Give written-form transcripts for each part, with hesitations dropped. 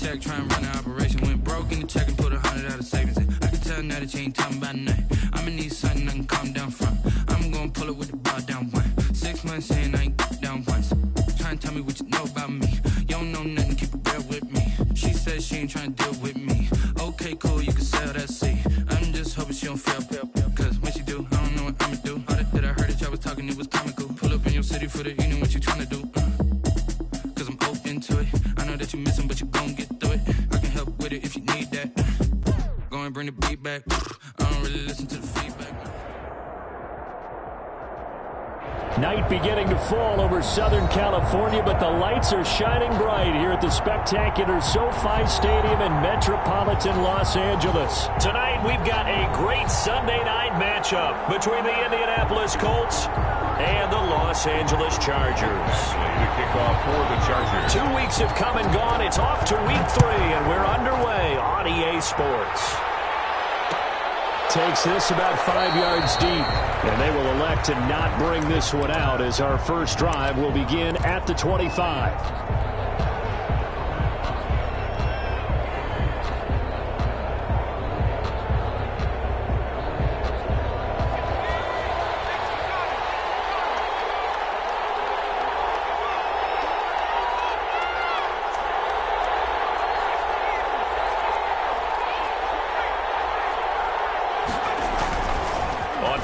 check, try and run the operation. Went broke in the check and put 100 out of savings in. I can tell now that you ain't talking about nothing. I'ma need something I can calm down from. I'm gonna pull it with the ball down one. 6 months in, I ain't down once. Try and tell me what you know about me. You don't know nothing, keep it real with me. She says she ain't trying to deal with me. Okay, cool, you can sell that seat. I'm just hoping she don't fail. Cause when she do, I don't know what I'ma do. All that I heard that y'all was talking, it was comical. Pull up in your city for the evening, what you trying to do? Cause I'm open to it. I know that you missing, but you gon' get through it. I can help with it if you need that. Go and bring the beat back. I don't really listen to the feedback. Night beginning to fall over Southern California, but the lights are shining bright here at the spectacular SoFi Stadium in metropolitan Los Angeles. Tonight, we've got a great Sunday night matchup between the Indianapolis Colts and the Los Angeles Chargers. The kickoff for the Chargers. 2 weeks have come and gone. It's off to week 3, and we're underway on EA Sports. Takes this about 5 yards deep, and they will elect to not bring this one out as our first drive will begin at the 25.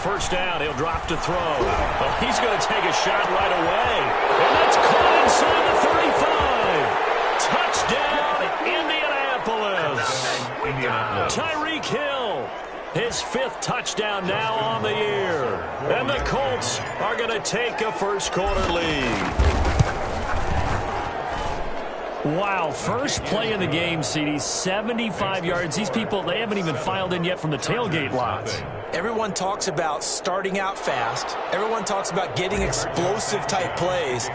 First down, he'll drop to throw. Oh, he's going to take a shot right away. And that's caught inside the 35. Touchdown, Indianapolis. Tyreek Hill, his 5th touchdown now on the year. And the Colts are going to take a first quarter lead. Wow, first play in the game, CD, 75 yards. These people, they haven't even filed in yet from the tailgate lots. Everyone talks about starting out fast. Everyone talks about getting explosive-type plays.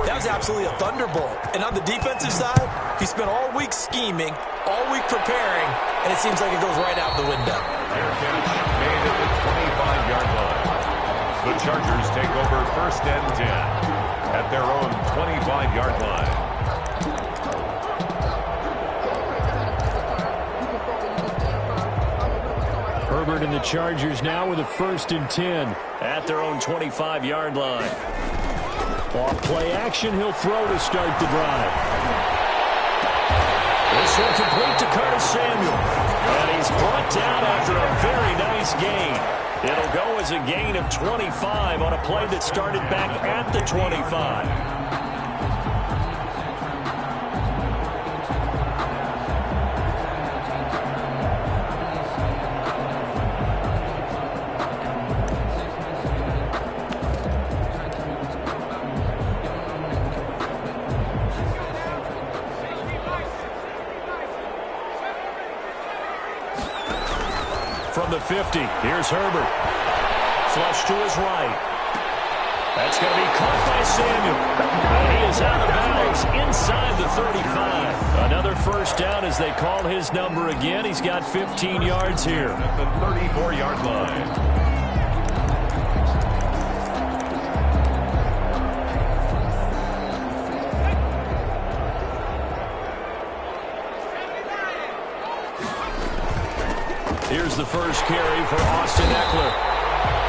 That was absolutely a thunderbolt. And on the defensive side, he spent all week scheming, all week preparing, and it seems like it goes right out the window. Their catch made at the 25-yard line. The Chargers take over first and 10 at their own 25-yard line. Herbert and the Chargers now with a first and 10 at their own 25-yard line. Off play action, he'll throw to start the drive. This one complete to Curtis Samuel. And he's brought down after a very nice gain. It'll go as a gain of 25 on a play that started back at the 25. From the 50, here's Herbert. Flush to his right. That's going to be caught by Samuel. And he is out of bounds inside the 35. Another first down as they call his number again. He's got 15 yards here. At the 34-yard line. Here's the first carry for Austin Eckler.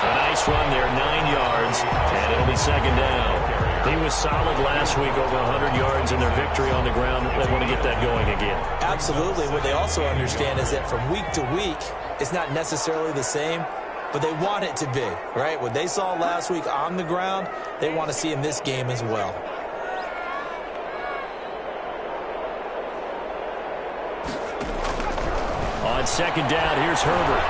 A nice run there, 9 yards, and it'll be second down. He was solid last week, over 100 yards in their victory on the ground. They want to get that going again. Absolutely. What they also understand is that from week to week, it's not necessarily the same, but they want it to be, right? What they saw last week on the ground, they want to see in this game as well. On second down, here's Herbert.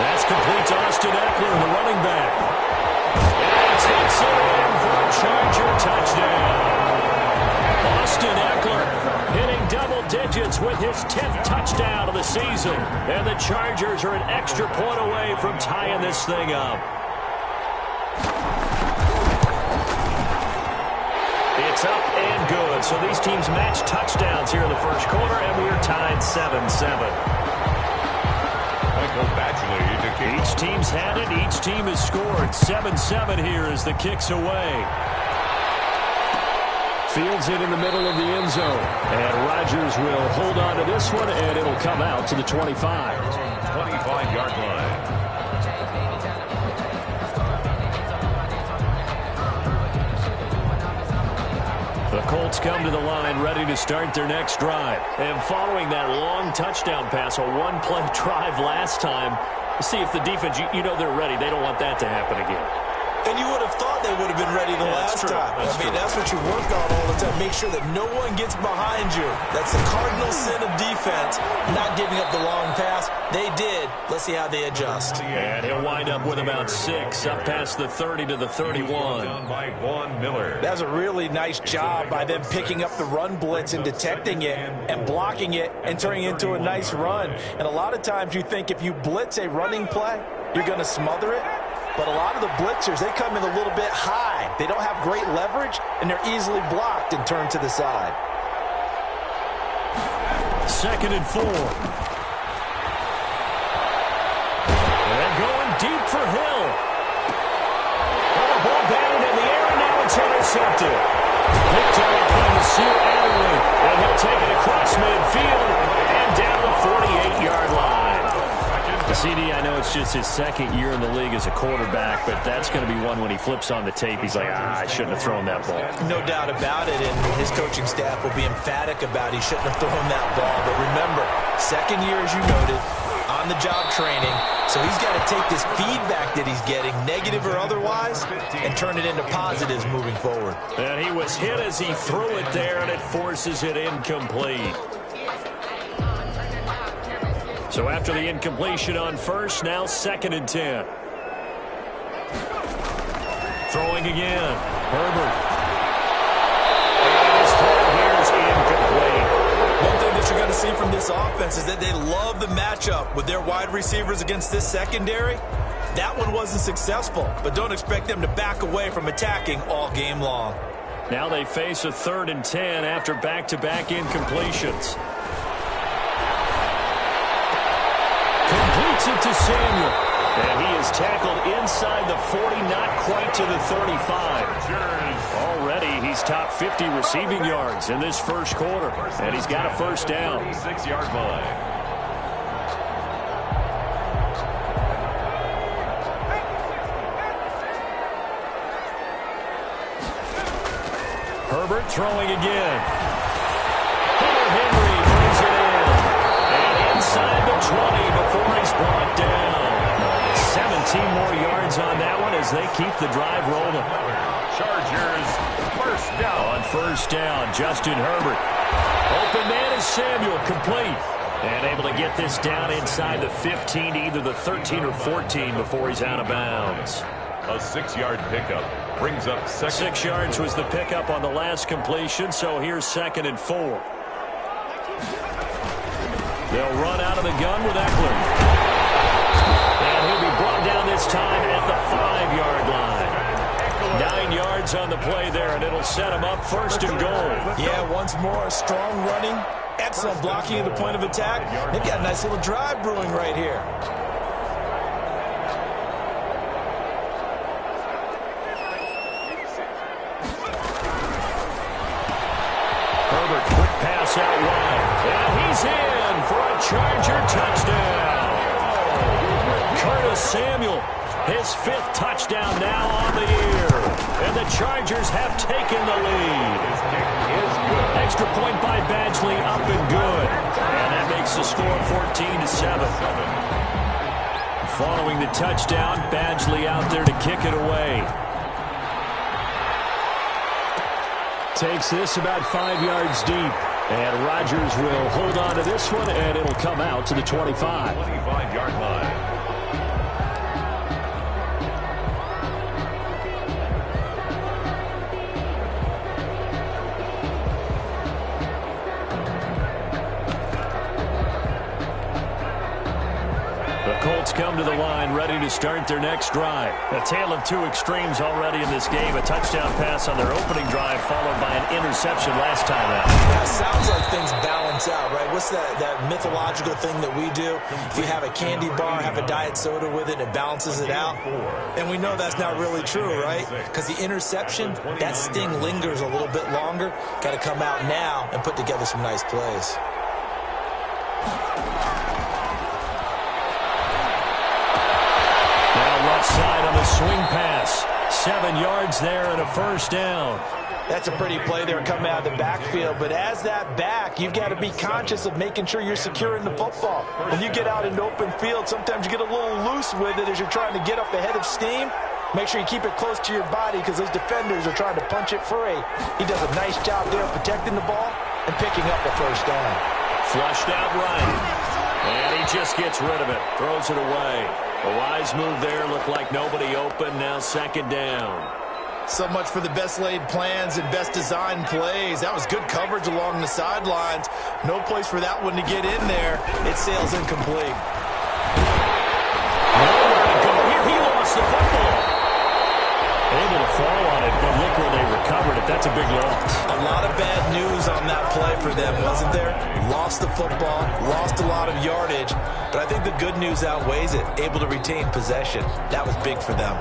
That's complete to Austin Eckler, the running back. And he takes it in for a Charger touchdown. Austin Eckler hitting double digits with his 10th touchdown of the season. And the Chargers are an extra point away from tying this thing up. It's up and good. So these teams match touchdowns here in the first quarter, and we're tied 7-7. Each team's had it. Each team has scored. 7-7 here as the kick's away. Fields it in the middle of the end zone. And Rodgers will hold on to this one, and it'll come out to the 25. 25-yard line. The Colts come to the line ready to start their next drive. And following that long touchdown pass, a one-play drive last time, see if the defense, you know they're ready. They don't want that to happen again. And you would have thought they would have been ready the last time. That's what you work on all the time. Make sure that no one gets behind you. That's the cardinal sin of defense, not giving up the long pass. They did. Let's see how they adjust. And he'll wind up with about 6 up past the 30 to the 31. That's a really nice job by them picking up the run blitz and detecting it and blocking it and turning it into a nice run. And a lot of times you think if you blitz a running play, you're going to smother it. But a lot of the blitzers, they come in a little bit high. They don't have great leverage, and they're easily blocked and turned to the side. 2nd and 4. And going deep for Hill. The ball batted in the air, and now it's intercepted. Picked up by Nasir Adderley, and he'll take it across midfield and down the 48-yard line. CD, I know it's just his 2nd year in the league as a quarterback, but that's going to be one when he flips on the tape. He's like, I shouldn't have thrown that ball. No doubt about it, and his coaching staff will be emphatic about he shouldn't have thrown that ball. But remember, 2nd year, as you noted, on-the-job training, so he's got to take this feedback that he's getting, negative or otherwise, and turn it into positives moving forward. And he was hit as he threw it there, and it forces it incomplete. So after the incompletion on first, now 2nd and 10. Throwing again. Herbert. And his throw here is incomplete. One thing that you're going to see from this offense is that they love the matchup with their wide receivers against this secondary. That one wasn't successful, but don't expect them to back away from attacking all game long. Now they face a 3rd and 10 after back-to-back incompletions. Completes it to Samuel. And he is tackled inside the 40, not quite to the 35. Already, he's top 50 receiving yards in this first quarter. And he's got a first down. 6-yard line. Herbert throwing again. Henry brings it in. And inside the 20 before he's brought down. 17 more yards on that one as they keep the drive rolling. Chargers, first down. On first down, Justin Herbert. Open man is Samuel, complete. And able to get this down inside the 15 to either the 13 or 14 before he's out of bounds. A 6-yard pickup brings up 2nd. 6 yards was the pickup on the last completion, so here's 2nd and 4. They'll run out of the gun with Eckler. And he'll be brought down this time at the 5-yard line. 9 yards on the play there, and it'll set him up 1st and goal. Yeah, once more, strong running, excellent blocking at the point of attack. They've got a nice little drive brewing right here. Herbert, quick pass out wide. And he's in for a Charger touchdown. Curtis Samuel, his 5th touchdown now on the year. And the Chargers have taken the lead. Extra point by Badgley, up and good. And that makes the score 14-7. Following the touchdown, Badgley out there to kick it away. Takes this about 5 yards deep. And Rodgers will hold on to this one, and it'll come out to the 25. 25-yard line. Colts come to the line, ready to start their next drive. A tale of two extremes already in this game. A touchdown pass on their opening drive, followed by an interception last time out. Yeah, sounds like things balance balance out, right? What's that mythological thing that we do? If you have a candy bar, have a diet soda with it, it balances it out. And we know that's not really true, right? Because the interception, that sting lingers a little bit longer. Got to come out now and put together some nice plays. Now left side on the swing pass. 7 yards there and a first down. That's a pretty play there coming out of the backfield, but as that back, you've got to be conscious of making sure you're securing the football. When you get out into open field, sometimes you get a little loose with it as you're trying to get up ahead of steam. Make sure you keep it close to your body because those defenders are trying to punch it free. He does a nice job there protecting the ball and picking up the first down. Flushed out right, and he just gets rid of it, throws it away. A wise move there, looked like nobody open, now second down. So much for the best laid plans and best designed plays. That was good coverage along the sidelines. No place for that one to get in there. It sails incomplete. He lost the football. Able to fall on it, but look where they recovered it. That's a big loss. A lot of bad news on that play for them, wasn't there? Lost the football, lost a lot of yardage, but I think the good news outweighs it. Able to retain possession. That was big for them.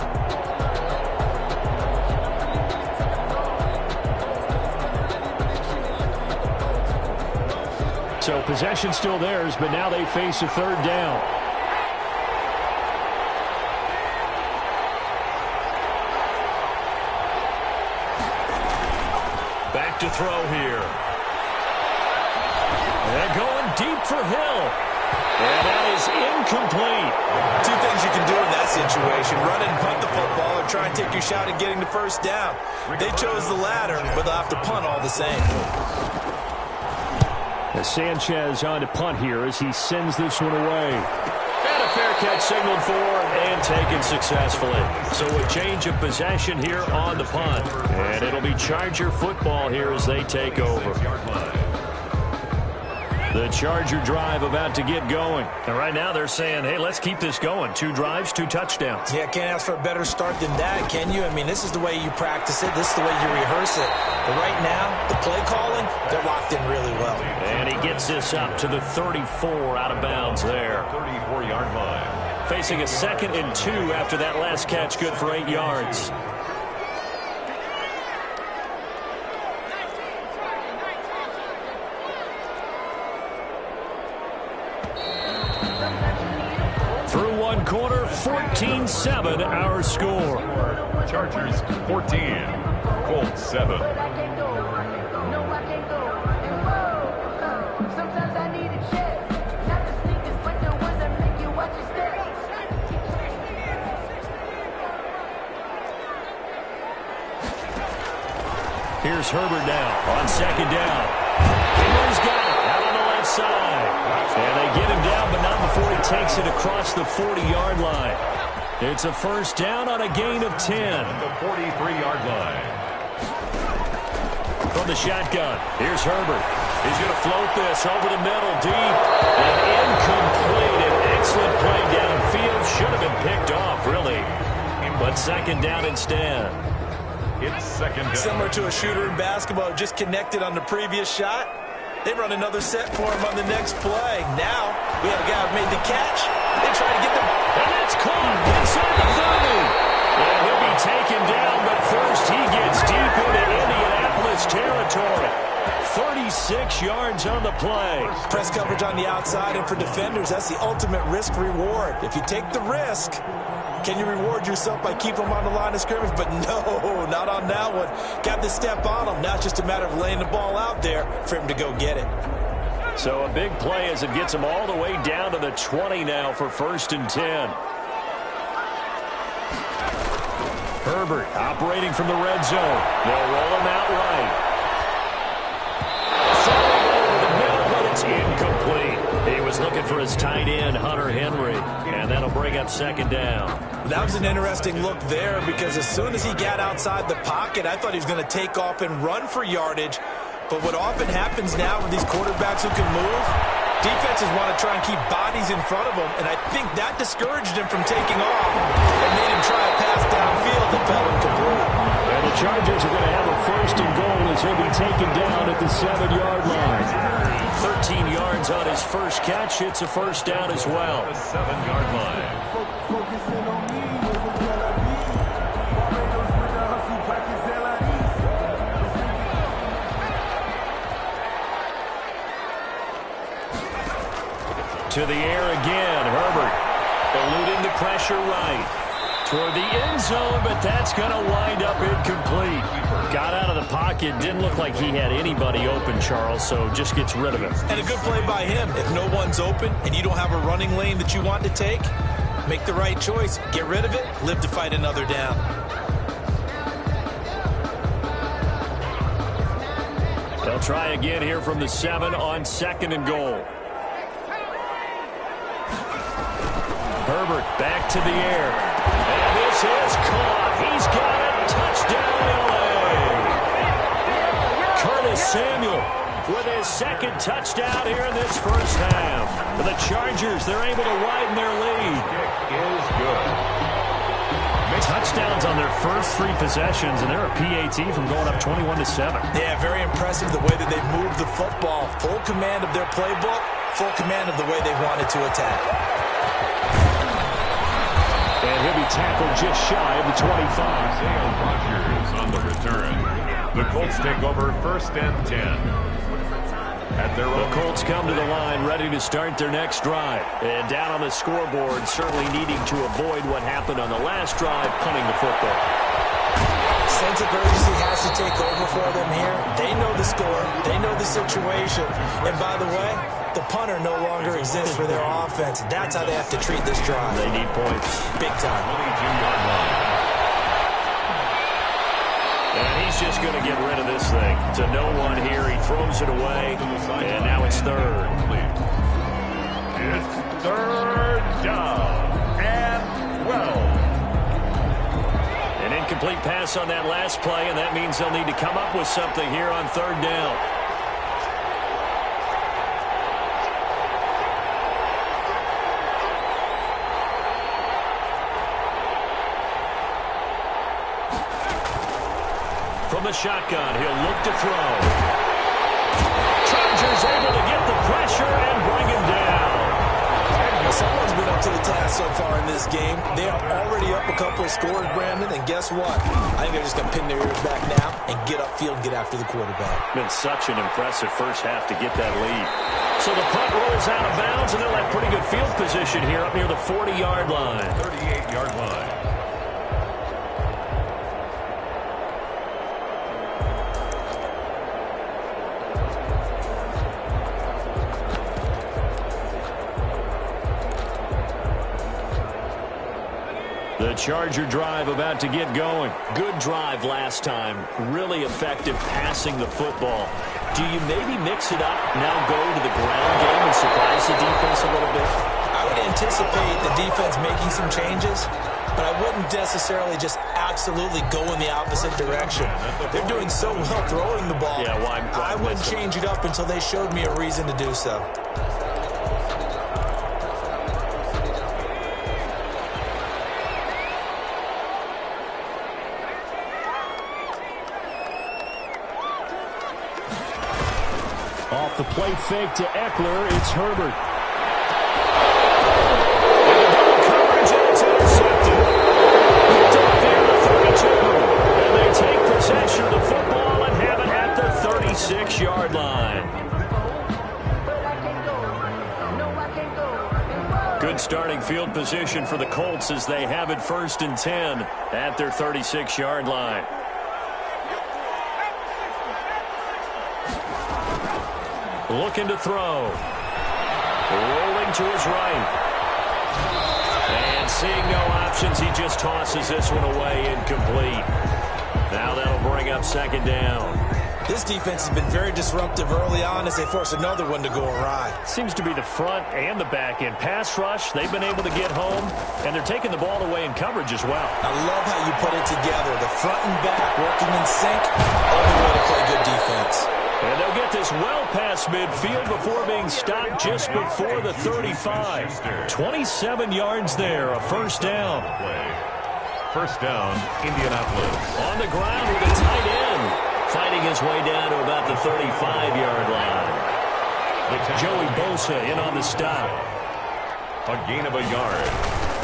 So possession still theirs, but now they face a third down. Back to throw here. They're going deep for Hill. And that is incomplete. Two things you can do in that situation. Run and punt the football or try and take your shot at getting the first down. They chose the latter, but they'll have to punt all the same. Sanchez on to punt here as he sends this one away. And a fair catch signaled for and taken successfully. So a change of possession here on the punt. And it'll be Charger football here as they take over. The Charger drive about to get going. And right now they're saying, hey, let's keep this going. 2 drives, 2 touchdowns. Yeah, can't ask for a better start than that, can you? I mean, this is the way you practice it. This is the way you rehearse it. But right now, the play calling, they're locked in really well. And he gets this up to the 34 out of bounds there. 34-yard line. Facing a 2nd and 2 after that last catch, good for 8 yards. Through one quarter, 14-7 our score. Chargers 14, Colts 7. Here's Herbert now on 2nd down. Henry's got it out on the left side. And they get him down, but not before he takes it across the 40-yard line. It's a first down on a gain of 10. The 43-yard line. From the shotgun, here's Herbert. He's going to float this over the middle, deep, and incomplete. An excellent play downfield. Should have been picked off, really. But 2nd down instead. It's 2nd down. Similar to a shooter in basketball, just connected on the previous shot. They run another set for him on the next play. Now, we have a guy who made the catch. They try to get them. And that's caught inside the 30. And he'll be taken down, but first he gets deep into Indianapolis territory. 36 yards on the play. Press coverage on the outside, and for defenders, that's the ultimate risk-reward. If you take the risk, can you reward yourself by keeping them on the line of scrimmage? But no, not on that one. Got to step on them. Now it's just a matter of laying the ball out there for him to go get it. So a big play as it gets him all the way down to the 20 now for 1st and 10. Herbert operating from the red zone. They'll roll him out right. It's incomplete. He was looking for his tight end, Hunter Henry, and that'll bring up 2nd down. That was an interesting look there because as soon as he got outside the pocket, I thought he was going to take off and run for yardage. But what often happens now with these quarterbacks who can move, defenses want to try and keep bodies in front of them, and I think that discouraged him from taking off and made him try a pass downfield that fell incomplete. And the Chargers are going to have a 1st and goal as he'll be taken down at the 7-yard line. 13 his first catch. It's a first down as well. The 7-yard line. To the air again. Herbert eluding the pressure right. Toward the end zone, but that's going to wind up incomplete. Got out of the pocket. Didn't look like he had anybody open, Charles, so just gets rid of it. And a good play by him. If no one's open and you don't have a running lane that you want to take, make the right choice. Get rid of it. Live to fight another down. They'll try again here from the 7 on 2nd and goal. Herbert back to the air. And this is caught. He's got it. Touchdown, L.A. Curtis Samuel with his second touchdown here in this first half. For the Chargers, they're able to widen their lead. Kick is good. Touchdowns on their first 3 possessions, and they're a PAT from going up 21-7. Yeah, very impressive the way that they've moved the football. Full command of their playbook, full command of the way they wanted to attack. And he'll be tackled just shy of the 25. Isaiah Rodgers on the return. The Colts take over 1st and 10. The Colts come to the line ready to start their next drive. And down on the scoreboard, certainly needing to avoid what happened on the last drive, punting the football. Sense of urgency has to take over for them here. They know the score. They know the situation. And by the way, the punter no longer exists for their offense. That's how they have to treat this drive. They need points. Big time. 22-yard line. And he's just going to get rid of this thing. To no one here. He throws it away. And now it's 3rd. It's 3rd down and 12. An incomplete pass on that last play, and that means they'll need to come up with something here on 3rd down. From the shotgun, he'll look to throw. Chargers able to get the pressure and bring him down. Someone's been up to the task so far in this game. They are already up a couple of scores, Brandon, and guess what? I think they're just going to pin their ears back now and get upfield and get after the quarterback. Been such an impressive first half to get that lead. So the punt rolls out of bounds, and they'll have pretty good field position here up near the 40-yard line. 38-yard line. The Charger drive about to get going. Good drive last time. Really effective passing the football. Do you maybe mix it up, now go to the ground game and surprise the defense a little bit? I would anticipate the defense making some changes, but I wouldn't necessarily just absolutely go in the opposite direction. They're doing so well throwing the ball. Yeah, why I wouldn't change it up until they showed me a reason to do so. Off the play fake to Eckler, it's Herbert. Coverage, and it's intercepted. Picked up there at 32. And they take possession of the football and have it at the 36-yard line. Good starting field position for the Colts as they have it 1st and 10 at their 36-yard line. Looking to throw. Rolling to his right. And seeing no options, he just tosses this one away incomplete. Now that'll bring up 2nd down. This defense has been very disruptive early on as they force another one to go awry. Seems to be the front and the back end. Pass rush, they've been able to get home, and they're taking the ball away in coverage as well. I love how you put it together. The front and back working in sync. Only way to play good defense. And they'll get this well past midfield before being stopped just before the 35. 27 yards there, a 1st down. 1st down, Indianapolis. On the ground with a tight end. Fighting his way down to about the 35-yard line. The Joey Bosa in on the stop. A gain of a yard.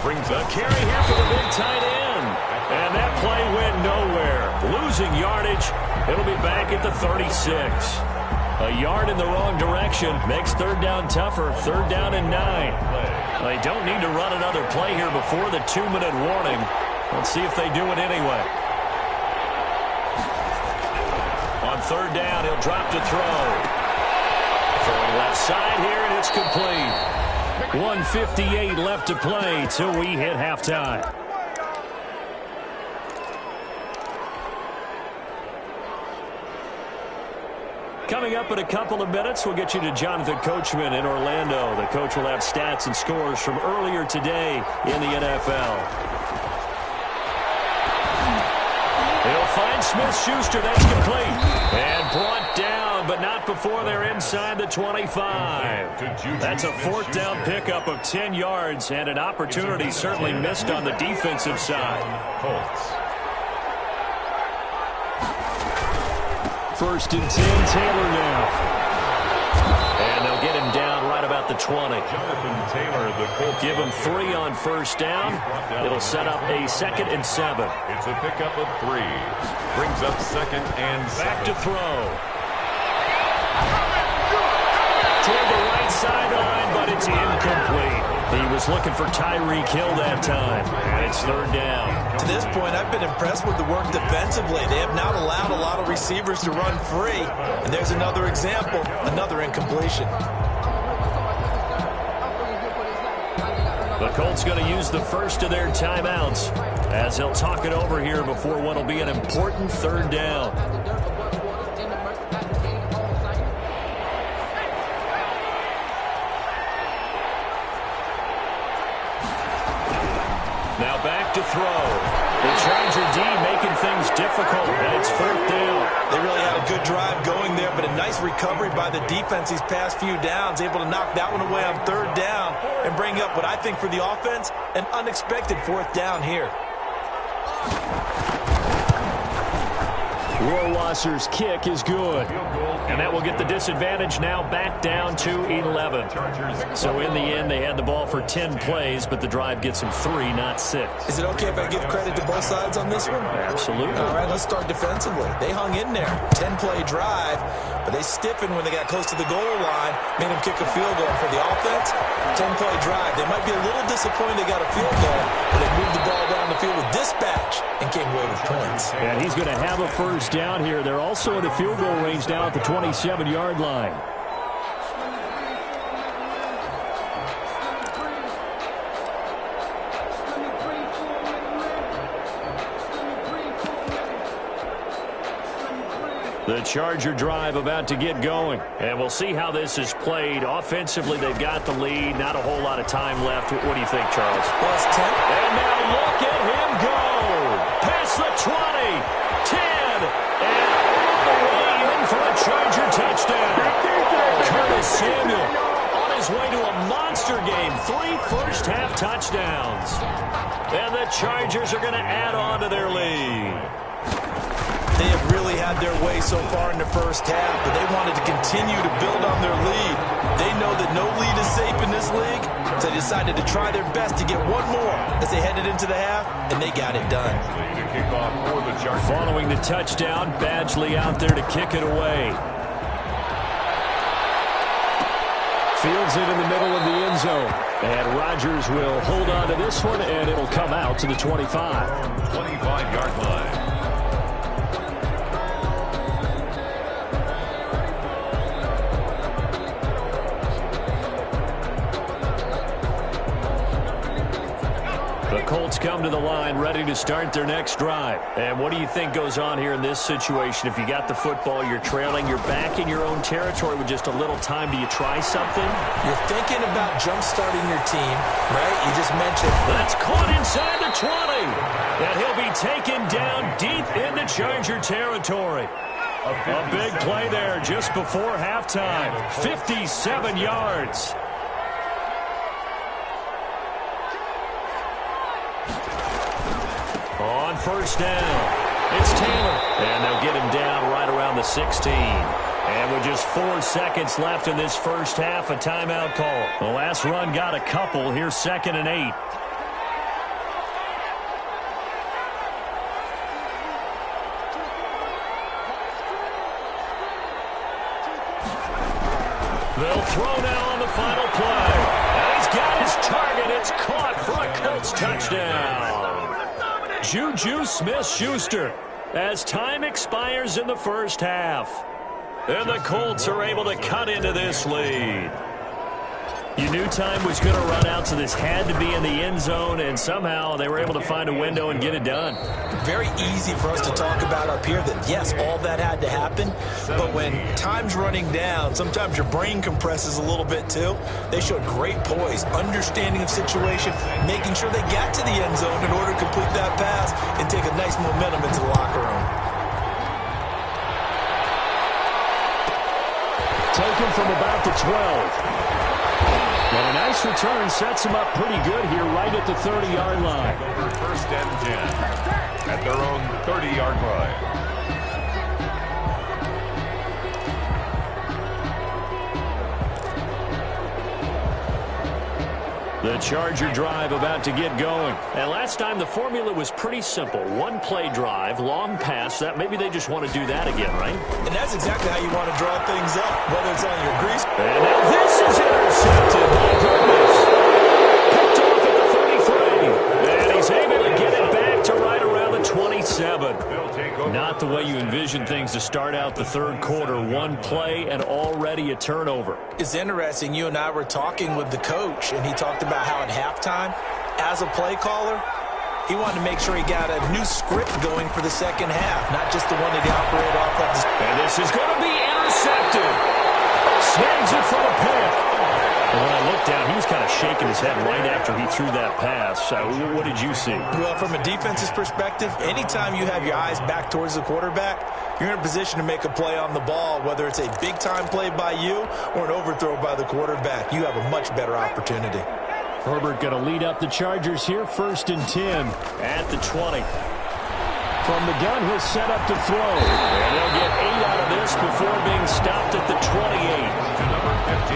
Brings up carry here for the big tight end. And that play went nowhere. Losing yardage. It'll be back at the 36. A yard in the wrong direction makes third down tougher. Third down and 9. They don't need to run another play here before the 2-minute warning. Let's see if they do it anyway. On third down, he'll drop to throw. Throwing left side here, and it's complete. 1:58 left to play till we hit halftime. Coming up in a couple of minutes, we'll get you to Jonathan Coachman in Orlando. The coach will have stats and scores from earlier today in the NFL. He'll find Smith-Schuster. That's complete. And brought down, but not before they're inside the 25. That's a fourth down pickup of 10 yards and an opportunity certainly missed on the defensive side. Colts. First and 10, Taylor now. And they'll get him down right about the 20. Jonathan Taylor, the Colts. Give him 3 on first down. It'll set up a 2nd and 7. It's a pickup of 3. Brings up 2nd and 7. Back to throw. Toward the right sideline, but it's incomplete. He was looking for Tyreek Hill that time. And it's third down. To this point, I've been impressed with the work defensively. They have not allowed a lot of receivers to run free. And there's another example, another incompletion. The Colts going to use the first of their timeouts as they'll talk it over here before what will be an important third down. Now back to throw. The Charger D making things difficult, and it's fourth down. They really had a good drive going there, but a nice recovery by the defense these past few downs, able to knock that one away on third down and bring up what I think for the offense, an unexpected fourth down here. Rohrwasser's kick is good. And that will get the disadvantage now back down to 11. So in the end, they had the ball for 10 plays, but the drive gets them 3, not 6. Is it okay if I give credit to both sides on this one? Absolutely. All right, let's start defensively. They hung in there. 10-play drive, but they stiffened when they got close to the goal line, made them kick a field goal. For the offense, 10-play drive. They might be a little disappointed they got a field goal, but they moved the ball down the field with dispatch and came away with points. And he's going to have a first down here. They're also in the field goal range now at the 27-yard line. The Charger drive about to get going. And we'll see how this is played. Offensively, they've got the lead. Not a whole lot of time left. What do you think, Charles? Well, it's 10. And now look at him go. Past the 20, 10, and all the way in for a Charger touchdown. Curtis Samuel on his way to a monster game. 3 first-half touchdowns. And the Chargers are going to add on to their lead. They have really had their way so far in the first half, but they wanted to continue to build on their lead. They know that no lead is safe in this league, so they decided to try their best to get one more as they headed into the half, and they got it done. Following the touchdown, Badgley out there to kick it away. Fields it in the middle of the end zone. And Rodgers will hold on to this one, and it'll come out to the 25. 25-yard line. The Colts come to the line ready to start their next drive. And what do you think goes on here in this situation? If you got the football, you're trailing, you're back in your own territory with just a little time. Do you try something? You're thinking about jump-starting your team, right? You just mentioned. That's caught inside the 20. And he'll be taken down deep into Charger territory. A big play there just before halftime. 57 yards. On first down, it's Taylor. And they'll get him down right around the 16. And with just 4 seconds left in this first half, a timeout call. The last run got a couple. Here's 2nd and 8. They'll throw now on the final play. And he's got his target. It's caught for a Colts touchdown. Juju Smith-Schuster as time expires in the first half. And the Colts are able to cut into this lead. You knew time was going to run out, so this had to be in the end zone, and somehow they were able to find a window and get it done. Very easy for us to talk about up here that, yes, all that had to happen, but when time's running down, sometimes your brain compresses a little bit too. They showed great poise, understanding of situation, making sure they got to the end zone in order to complete that pass and take a nice momentum into the locker room. Taken from about the 12. And a nice return sets him up pretty good here right at the 30-yard line. First and 10 at their own 30-yard line. The Charger drive about to get going. And last time the formula was pretty simple. One play drive, long pass. That maybe they just want to do that again, right? And that's exactly how you want to draw things up, whether it's on your grease. And now this is intercepted by Curtis. Picked off at the 33. And he's able to get it back to right around the 27. Not the way you envision things to start out the third quarter. One play and already a turnover. It's interesting. You and I were talking with the coach, and he talked about how at halftime, as a play caller, he wanted to make sure he got a new script going for the second half, not just the one that he operated off of. And this is going to be intercepted. Snags it from a pick. And when I looked down, he was kind of shaking his head right after he threw that pass. What did you see? Well, from a defense's perspective, anytime you have your eyes back towards the quarterback, you're in a position to make a play on the ball, whether it's a big-time play by you or an overthrow by the quarterback. You have a much better opportunity. Herbert going to lead up the Chargers here, 1st and 10 at the 20. From the gun, he'll set up to throw. And they'll get 8 out of this before being stopped at the 28.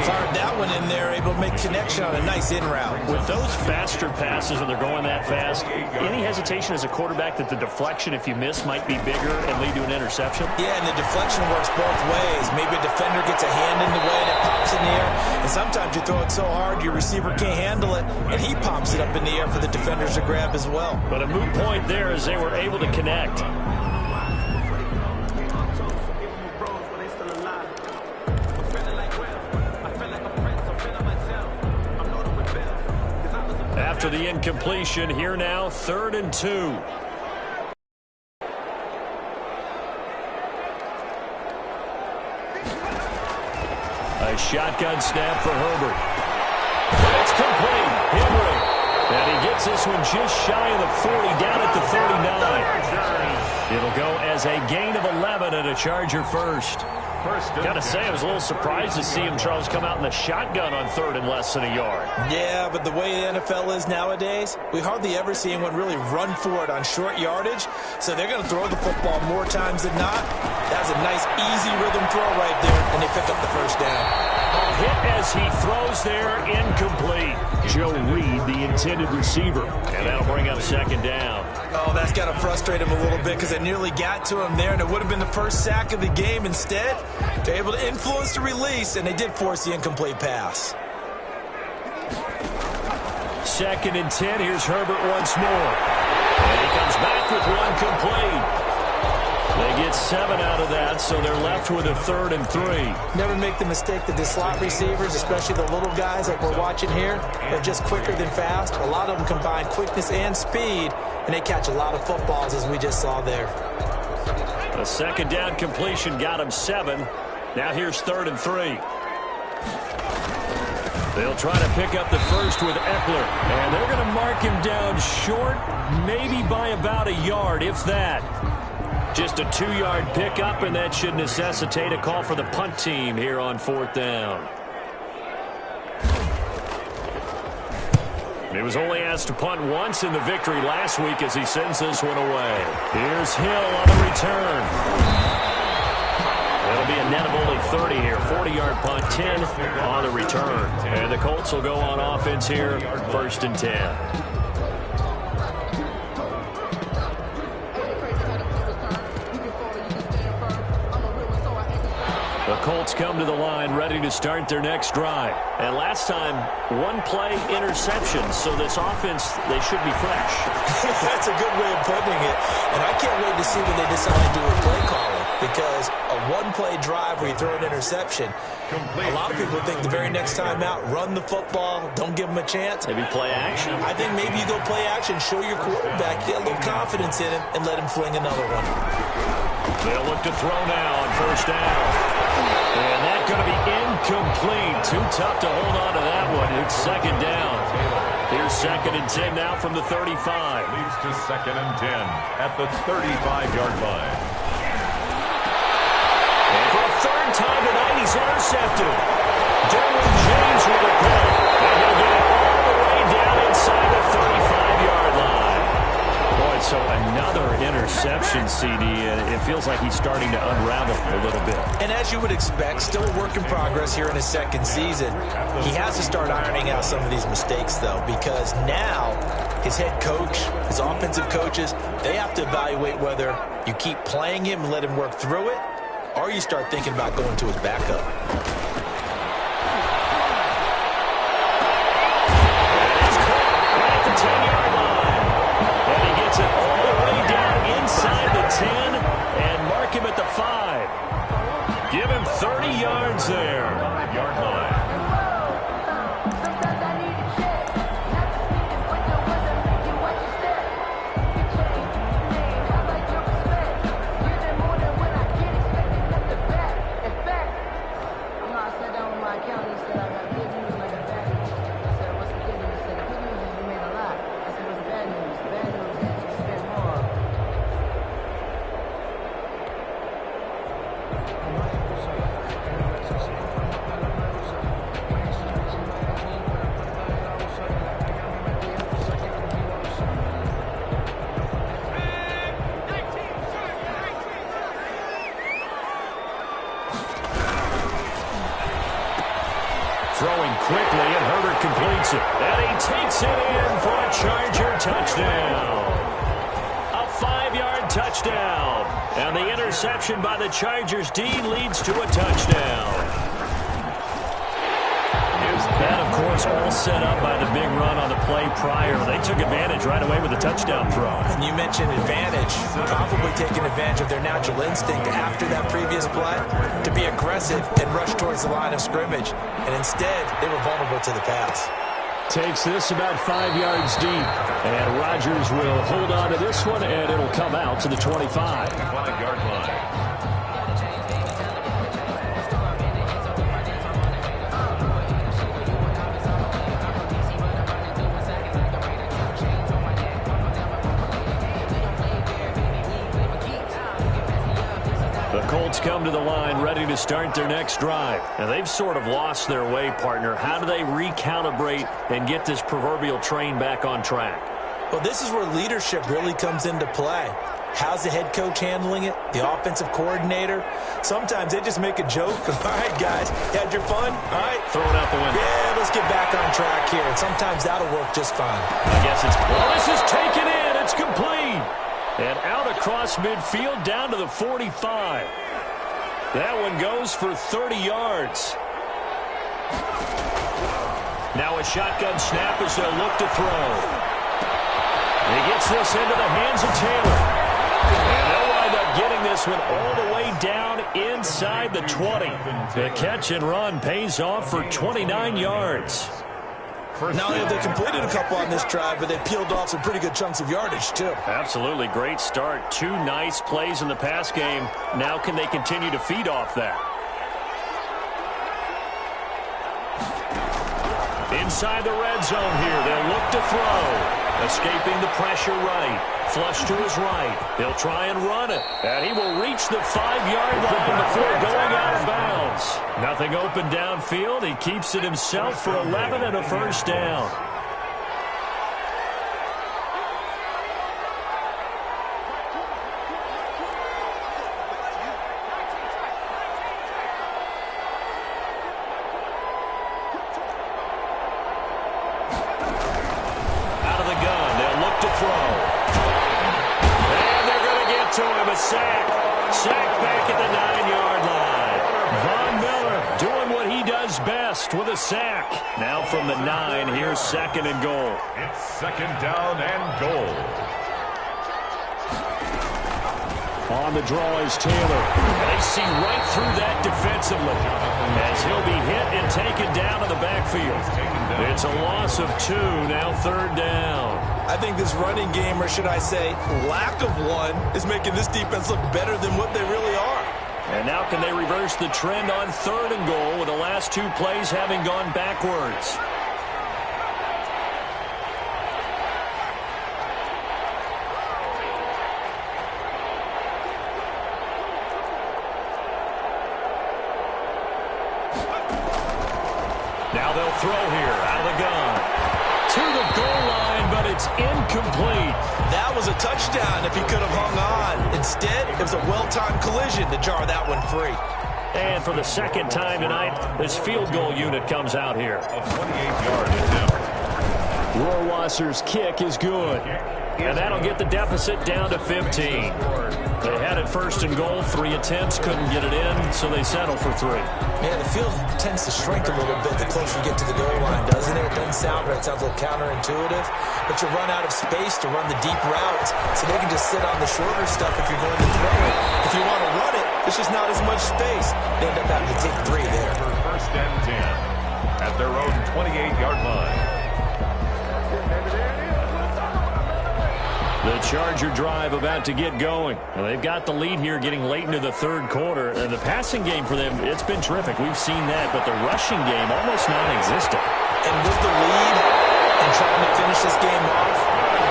Fired that one in there, able to make connection on a nice in route. With those faster passes when they're going that fast, any hesitation as a quarterback that the deflection, if you miss, might be bigger and lead to an interception? Yeah, and the deflection works both ways. Maybe a defender gets a hand in the way and it pops in the air. And sometimes you throw it so hard your receiver can't handle it, and he pops it up in the air for the defenders to grab as well. But a moot point there as they were able to connect. After the incompletion, here now, 3rd and 2. A shotgun snap for Herbert. It's complete. Henry. And he gets this one just shy of the 40, down at the 39. It'll go as a gain of 11 and a Charger first. Gotta say, I was a little surprised to see him, Charles, come out in the shotgun on 3rd and less than a yard. Yeah, but the way the NFL is nowadays, we hardly ever see anyone really run for it on short yardage. So they're going to throw the football more times than not. That's a nice, easy rhythm throw right there, and they pick up the first down. A hit as he throws there, incomplete. Joe Reed, the intended receiver, and that'll bring up 2nd down. Oh, that's got to frustrate him a little bit because they nearly got to him there, and it would have been the first sack of the game. Instead, they're able to influence the release, and they did force the incomplete pass. 2nd and 10. Here's Herbert once more. And he comes back with one complete. They get 7 out of that, so they're left with a 3rd and 3. Never make the mistake that the slot receivers, especially the little guys like we're watching here, are just quicker than fast. A lot of them combine quickness and speed, and they catch a lot of footballs, as we just saw there. A 2nd down completion got him 7. Now here's 3rd and 3. They'll try to pick up the first with Eckler, and they're going to mark him down short, maybe by about a yard, if that. Just a 2-yard pickup, and that should necessitate a call for the punt team here on 4th down. He was only asked to punt once in the victory last week as he sends this one away. Here's Hill on the return. It'll be a net of only 30 here. 40-yard punt, 10 on the return. And the Colts will go on offense here, 1st and 10. The Colts come to the line ready to start their next drive. And last time, one-play interception. So this offense, they should be fresh. That's a good way of putting it. And I can't wait to see when they decide to do a play calling. Because a one-play drive where you throw an interception, a lot of people think the very next time out, run the football, don't give them a chance. Maybe play action. I think maybe you go play action, show your quarterback, get a little confidence in him, and let him fling another one. They'll look to throw now on 1st down. And that's going to be incomplete. Too tough to hold on to that one. It's 2nd down. Here's 2nd and 10 now from the 35. Leads to 2nd and 10 at the 35-yard line. And for a 3rd time tonight, he's intercepted. Derwin James with a pick. And he'll get it all the way down inside the 35-yard line. Boy, so another interception, CD, and it feels like he's starting to unravel a little bit. And as you would expect, still a work in progress here in his 2nd season. He has to start ironing out some of these mistakes, though, because now his head coach, his offensive coaches, they have to evaluate whether you keep playing him and let him work through it, or you start thinking about going to his backup. Inside the 10 and mark him at the 5. Give him 30 yards there. 5-yard line. Throwing quickly, and Herbert completes it. And he takes it in for a Charger touchdown. A 5-yard touchdown. And the interception by the Chargers D leads to a touchdown. That, of course, all set up by the big run on the play prior. They took advantage right away with a touchdown throw. And you mentioned advantage, probably taking advantage of their natural instinct after that previous play to be aggressive and rush towards the line of scrimmage. And instead, they were vulnerable to the pass. Takes this about 5 yards deep. And Rodgers will hold on to this one, and it'll come out to the 25. 5-yard line. Colts come to the line ready to start their next drive. And they've sort of lost their way, partner. How do they recalibrate and get this proverbial train back on track? Well, this is where leadership really comes into play. How's the head coach handling it? The offensive coordinator? Sometimes they just make a joke. All right, guys, you had your fun? All right. Throw it out the window. Yeah, let's get back on track here. And sometimes that'll work just fine. I guess it's... Well, this is taken in. It's complete. And out across midfield down to the 45. That one goes for 30 yards. Now a shotgun snap as they'll look to throw. He gets this into the hands of Taylor. And they'll wind up getting this one all the way down inside the 20. The catch and run pays off for 29 yards. Not only have they completed a couple on this drive, but they peeled off some pretty good chunks of yardage, too. Absolutely. Great start. 2 nice plays in the pass game. Now can they continue to feed off that? Inside the red zone here. They'll look to throw. Escaping the pressure right. Flush to his right. He'll try and run it. And he will reach the 5-yard line before going out of bounds. Nothing open downfield. He keeps it himself for 11 and a first down. sack. Sack back at the 9-yard line. Von Miller doing what he does best with a sack. Now from the 9, here's 2nd and goal. It's 2nd down and goal. On the draw is Taylor. And they see right through that defensively as he'll be hit and taken down in the backfield. It's a loss of 2, now 3rd down. I think this running game, or should I say lack of one, is making this defense look better than what they really are. And now can they reverse the trend on 3rd and goal with the last 2 plays having gone backwards? Now they'll throw here out of the gun. To the goal line, but it's incomplete. That was a touchdown if he could have hung on. Instead, it was a well-timed collision to jar that one free. And for the 2nd time tonight, this field goal unit comes out here. A 28-yard attempt. Rohrwasser's kick is good. And that'll get the deficit down to 15. They had it 1st and goal, 3 attempts, couldn't get it in, so they settle for 3. Yeah, the field tends to shrink a little bit the closer you get to the goal line, doesn't it? It doesn't sound right. It sounds a little counterintuitive. But you run out of space to run the deep routes, so they can just sit on the shorter stuff if you're going to throw it. If you want to run it, there's just not as much space. They end up having to take 3 there. 1st and 10 at their own 28-yard line. The Charger drive about to get going. And they've got the lead here getting late into the 3rd quarter. And the passing game for them, it's been terrific. We've seen that, but the rushing game almost non-existent. And with the lead and trying to finish this game off,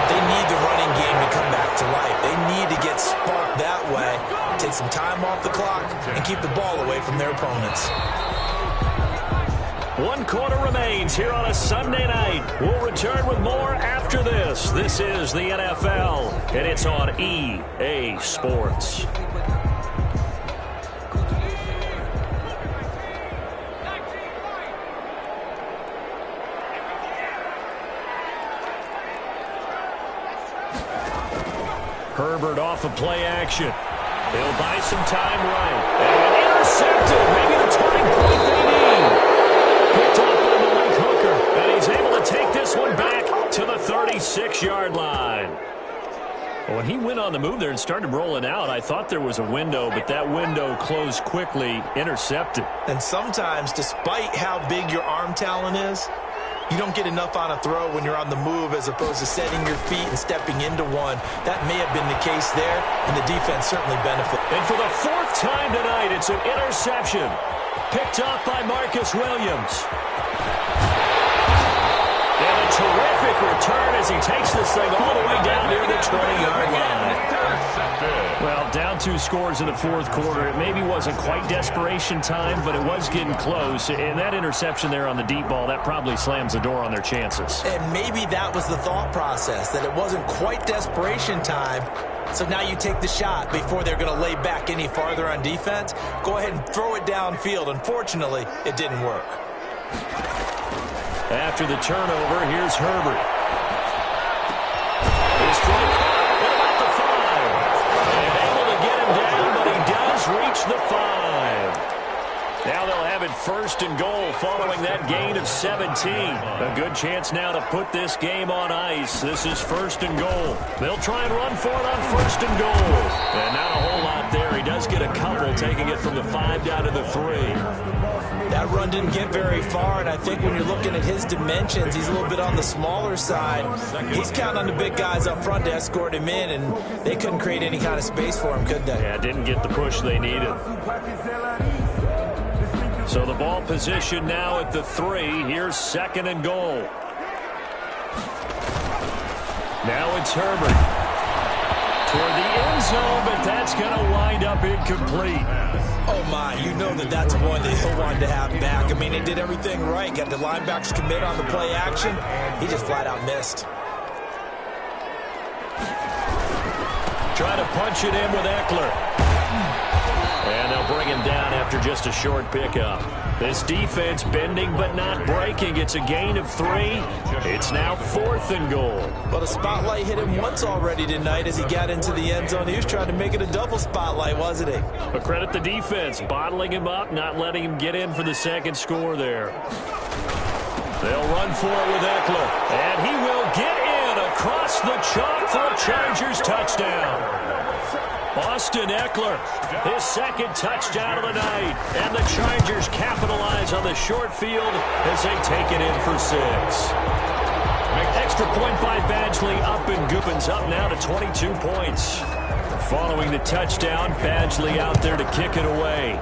they need the running game to come back to life. They need to get sparked that way, take some time off the clock, and keep the ball away from their opponents. 1 quarter remains here on a Sunday night. We'll return with more after this. This is the NFL, and it's on EA Sports. Herbert off of play action. He'll buy some time right. And intercepted. Maybe the turning point they need. Picked up by Malik Hooker. And he's able to take this one back to the 36-yard line. When he went on the move there and started rolling out, I thought there was a window, but that window closed quickly, intercepted. And sometimes, despite how big your arm talent is, you don't get enough on a throw when you're on the move as opposed to setting your feet and stepping into one. That may have been the case there, and the defense certainly benefited. And for the 4th time tonight, it's an interception. Picked off by Marcus Williams. And a terrific return as he takes this thing all the way down near the 20-yard line. Well, down 2 scores in the 4th quarter. It maybe wasn't quite desperation time, but it was getting close. And that interception there on the deep ball, that probably slams the door on their chances. And maybe that was the thought process, that it wasn't quite desperation time. So now you take the shot before they're going to lay back any farther on defense. Go ahead and throw it downfield. Unfortunately, it didn't work. After the turnover, here's Herbert. He's thrown at about the 5. And able to get him down, but he does reach the 5. Now they'll have it 1st and goal following that gain of 17. A good chance now to put this game on ice. This is 1st and goal. They'll try and run for it on 1st and goal. And not a whole lot there. He does get a couple, taking it from the 5 down to the 3. That run didn't get very far, and I think when you're looking at his dimensions, he's a little bit on the smaller side. He's counting on the big guys up front to escort him in, and they couldn't create any kind of space for him, could they? Yeah, didn't get the push they needed. So the ball position now at the 3. Here's 2nd and goal. Now it's Herbert. Toward the end zone, but that's going to wind up incomplete. Oh, my. You know that's one that he'll want to have back. I mean, he did everything right. Got the linebackers commit on the play action. He just flat out missed. Trying to punch it in with Eckler. And they'll bring him down after just a short pickup. This defense bending but not breaking. It's a gain of 3. It's now 4th and goal. But a spotlight hit him once already tonight as he got into the end zone. He was trying to make it a double spotlight, wasn't he? But credit the defense, bottling him up, not letting him get in for the second score there. They'll run for it with Eckler. And he will get in across the chalk for a Chargers touchdown. Austin Eckler, his second touchdown of the night. And the Chargers capitalize on the short field as they take it in for 6. Extra point by Badgley up and Goopins up now to 22 points. Following the touchdown, Badgley out there to kick it away.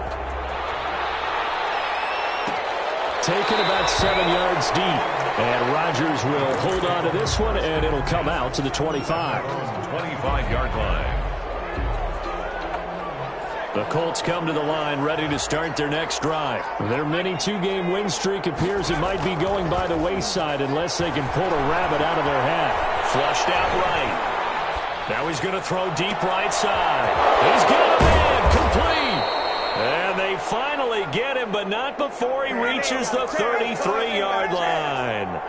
Taken about 7 yards deep. And Rodgers will hold on to this one, and it'll come out to the 25. 25-yard line. The Colts come to the line ready to start their next drive. Their mini 2-game win streak appears it might be going by the wayside unless they can pull a rabbit out of their hat. Flushed out right. Now he's going to throw deep right side. He's got him in, complete. And they finally get him, but not before he reaches the 33-yard line.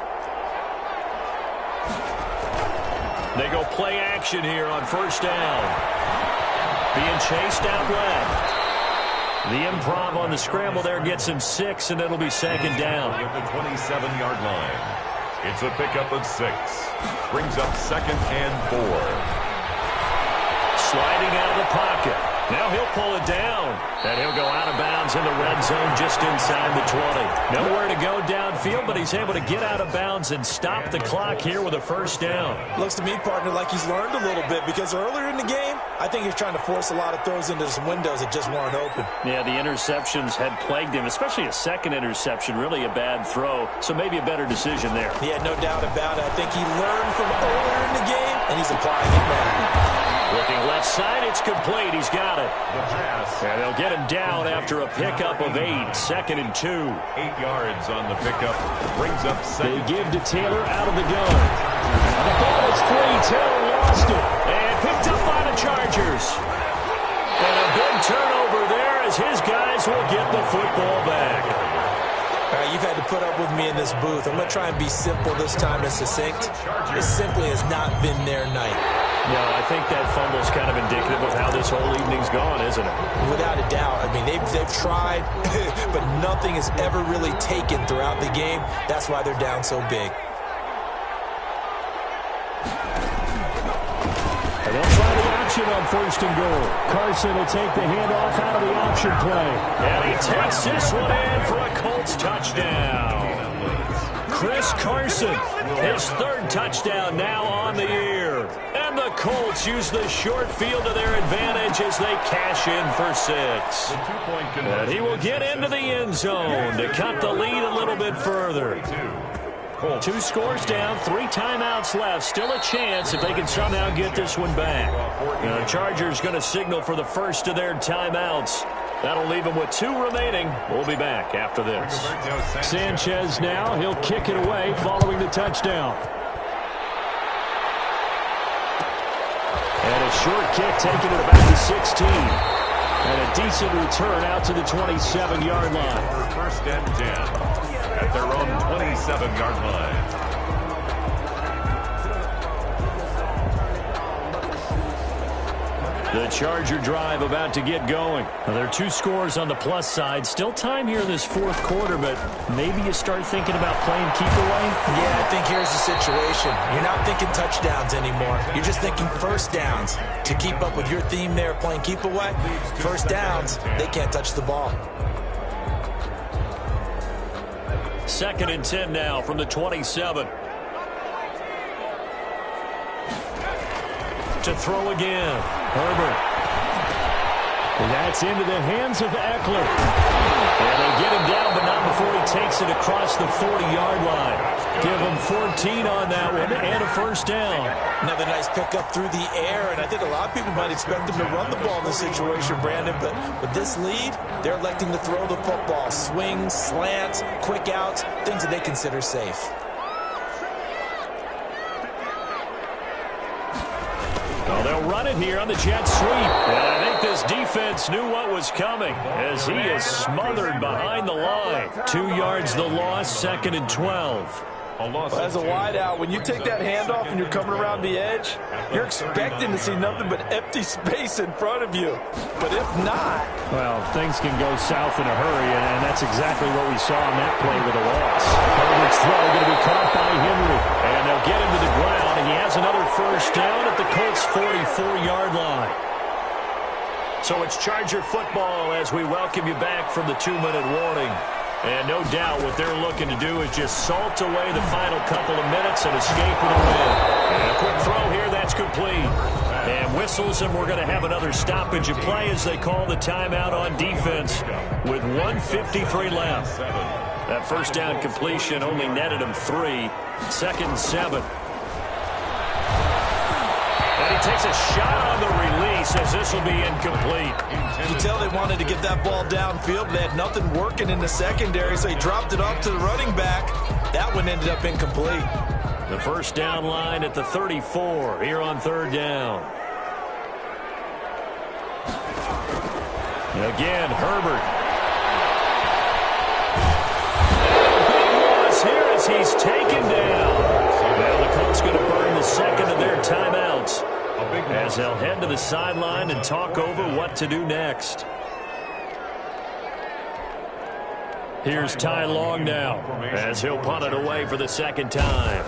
They go play action here on first down. Being chased out left. The improv on the scramble there gets him 6, and it'll be second down. At the 27-yard line. It's a pickup of 6. Brings up 2nd and 4. Sliding out of the pocket. Now he'll pull it down. And he'll go out of bounds in the red zone just inside the 20. Nowhere to go downfield, but he's able to get out of bounds and stop the clock here with a first down. Looks to me, partner, like he's learned a little bit because earlier in the game, I think he was trying to force a lot of throws into some windows that just weren't open. Yeah, the interceptions had plagued him, especially a second interception, really a bad throw. So maybe a better decision there. Yeah, no doubt about it. I think he learned from earlier in the game, and he's applying it now. Looking left side, it's complete. He's got it. And they'll get him down after a pickup of 8. 2nd and 2. 8 yards on the pickup. Brings up 2nd. They give to Taylor out of the gun. And the ball is free. Taylor lost it. And picked up by the Chargers. And a big turnover there as his guys will get the football back. All right, you've had to put up with me in this booth. I'm going to try and be simple this time and succinct. It simply has not been their night. No, I think that fumble's kind of indicative of how this whole evening's gone, isn't it? Without a doubt. I mean, they've tried, but nothing is ever really taken throughout the game. That's why they're down so big. And they'll try the option on first and goal. Carson will take the handoff out of the option play. And he takes this one in for a Colts touchdown. Chris Carson, his 3rd touchdown now on the year. And the Colts use the short field to their advantage as they cash in for 6. And he will get into the end zone to cut the lead a little bit further. 2 scores down, 3 timeouts left. Still a chance if they can somehow get this one back. The Chargers going to signal for the first of their timeouts. That'll leave them with 2 remaining. We'll be back after this. Sanchez now. He'll kick it away following the touchdown. And a short kick taking it back to 16. And a decent return out to the 27-yard line. First and 10 at their own 27-yard line. The Charger drive about to get going. Now, there are 2 scores on the plus side. Still time here in this 4th quarter, but maybe you start thinking about playing keep away? Yeah, I think here's the situation. You're not thinking touchdowns anymore. You're just thinking first downs. To keep up with your theme there, playing keep away, first downs, they can't touch the ball. 2nd and 10 now from the 27. To throw again. Herbert. And that's into the hands of Eckler. And they get him down, but not before he takes it across the 40-yard line. Give him 14 on that one and a first down. Another nice pickup through the air, and I think a lot of people might expect them to run the ball in this situation, Brandon, but with this lead, they're electing to throw the football. Swings, slants, quick outs, things that they consider safe. Well, they'll run it here on the jet sweep. And I think this defense knew what was coming as he is smothered behind the line. 2 yards the loss, 2nd and 12. As a wideout, when you take that handoff and you're coming around the edge, you're expecting to see nothing but empty space in front of you. But if not... Well, things can go south in a hurry, and that's exactly what we saw on that play with a loss. Herbert's throw going to be caught by Henry, and they'll get him to the ground, and he has another first down at the Colts' 44-yard line. So it's Charger football as we welcome you back from the 2-minute warning. And no doubt what they're looking to do is just salt away the final couple of minutes and escape with a win. And a quick throw here, that's complete. And whistles, and we're going to have another stoppage of play as they call the timeout on defense with 1:53 left. That first down completion only netted him 3. 2nd and 7. And he takes a shot on the release as this will be incomplete. You can tell they wanted to get that ball downfield. They had nothing working in the secondary, so he dropped it off to the running back. That one ended up incomplete. The first down line at the 34 here on 3rd down. Again, Herbert. Big loss here as he's taken down. Well, the Colts going to burn the second of their timeouts as they'll head to the sideline and talk over what to do next. Here's Ty Long now as he'll punt it away for the 2nd time.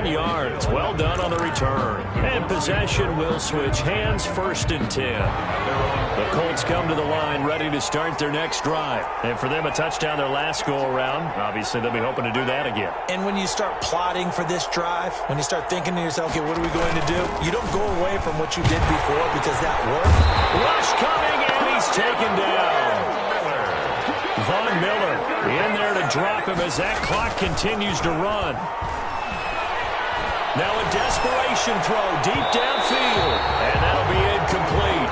Yards. Well done on the return. And possession will switch hands, 1st and 10. The Colts come to the line ready to start their next drive. And for them, a touchdown their last go-around. Obviously, they'll be hoping to do that again. And when you start plotting for this drive, when you start thinking to yourself, okay, what are we going to do? You don't go away from what you did before because that worked. Rush coming, and he's taken down. Von Miller in there to drop him as that clock continues to run. Now a desperation throw deep downfield, and that'll be incomplete.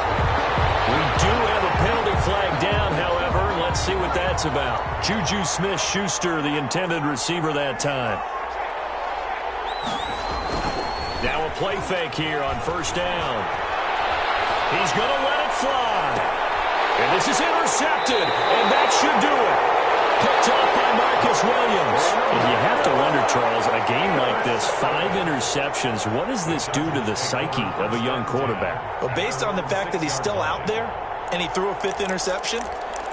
We do have a penalty flag down, however. Let's see what that's about. Juju Smith-Schuster, the intended receiver that time. Now a play fake here on 1st down. He's going to let it fly. And this is intercepted, and that should do it. Picked off by Marcus Williams. And you have to wonder, Charles, a game like this, 5 interceptions, what does this do to the psyche of a young quarterback? Well, based on the fact that he's still out there and he threw a 5th interception,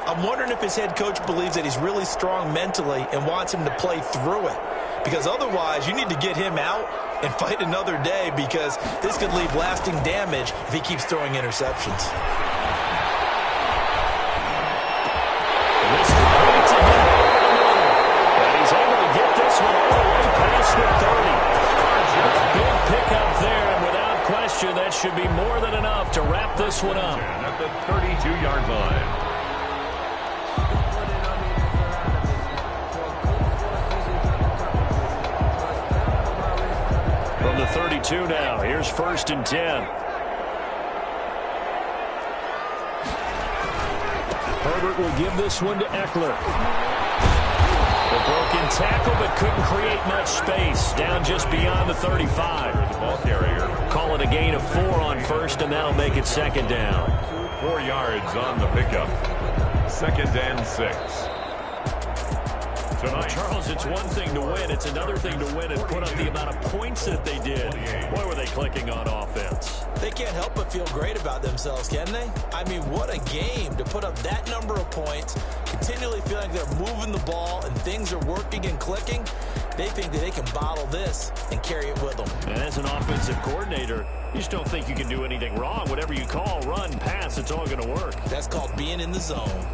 I'm wondering if his head coach believes that he's really strong mentally and wants him to play through it. Because otherwise, you need to get him out and fight another day because this could leave lasting damage if he keeps throwing interceptions. That should be more than enough to wrap this one up. At the 32-yard line. From the 32 now, here's 1st and 10. Herbert will give this one to Eckler. The broken tackle, but couldn't create much space. Down just beyond the 35. Ball carrier. Call it a gain of 4 on 1st, and that'll make it 2nd down. 4 yards on the pickup. 2nd and 6. Tonight. Charles, it's one thing to win. It's another thing to win and put up the amount of points that they did. Boy, were they clicking on offense. They can't help but feel great about themselves, can they? I mean, what a game to put up that number of points, continually feeling like they're moving the ball and things are working and clicking. They think that they can bottle this and carry it with them. And as an offensive coordinator, you just don't think you can do anything wrong. Whatever you call, run, pass, it's all going to work. That's called being in the zone.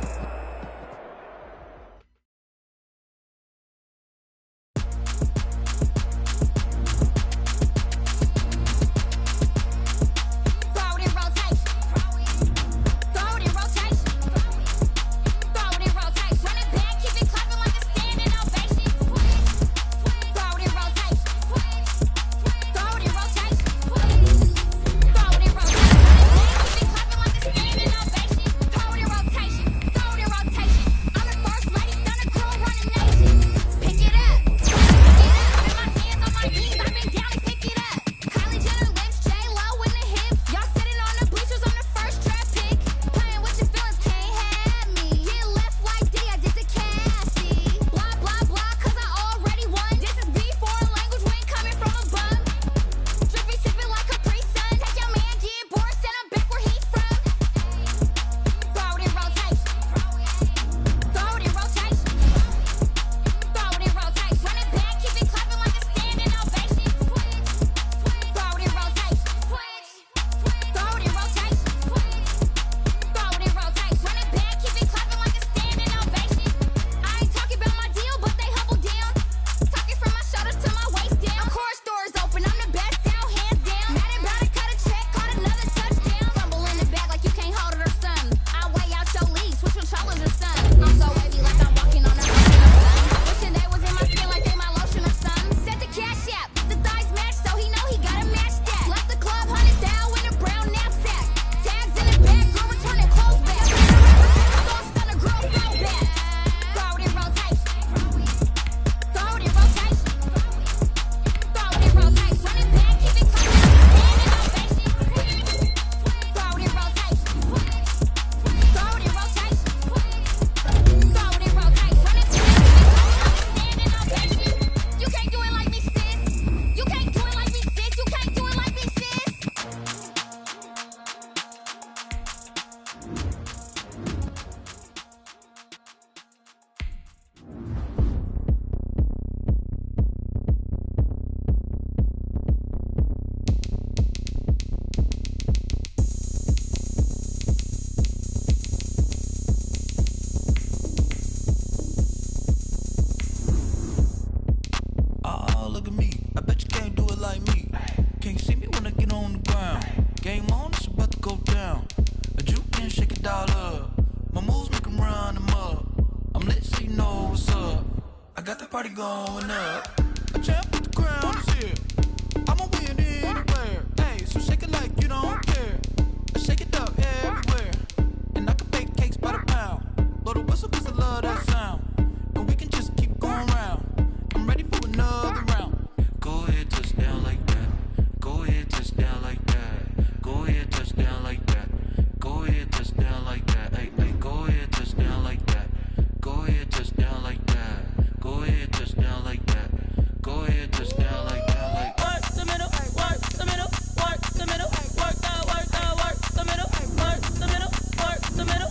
look at me. I bet you can't do it like me. Can't see me when I get on the ground. Game on, it's about to go down. A juke and shake it all up. My moves make them run them up. I'm lit so you know what's up. I got the party going up. A champ with the crown is here. I'ma win anywhere. Hey, so shake it like you don't care. I shake it up everywhere. And I can bake cakes by the pound. Blow the whistle cause I love that sound. And we can just keep going round. I'm ready for another round. Go ahead, touch down like that. Go ahead, touch down like that. Go ahead, touch down like that. Go ahead, touch down like that. Hey, hey, go ahead, touch down like that. Go ahead, touch down like that. Go ahead, touch down like that. Go ahead, touch down like that. Like work the middle, work the middle, work the middle, work that, work the middle, work the middle, work the middle,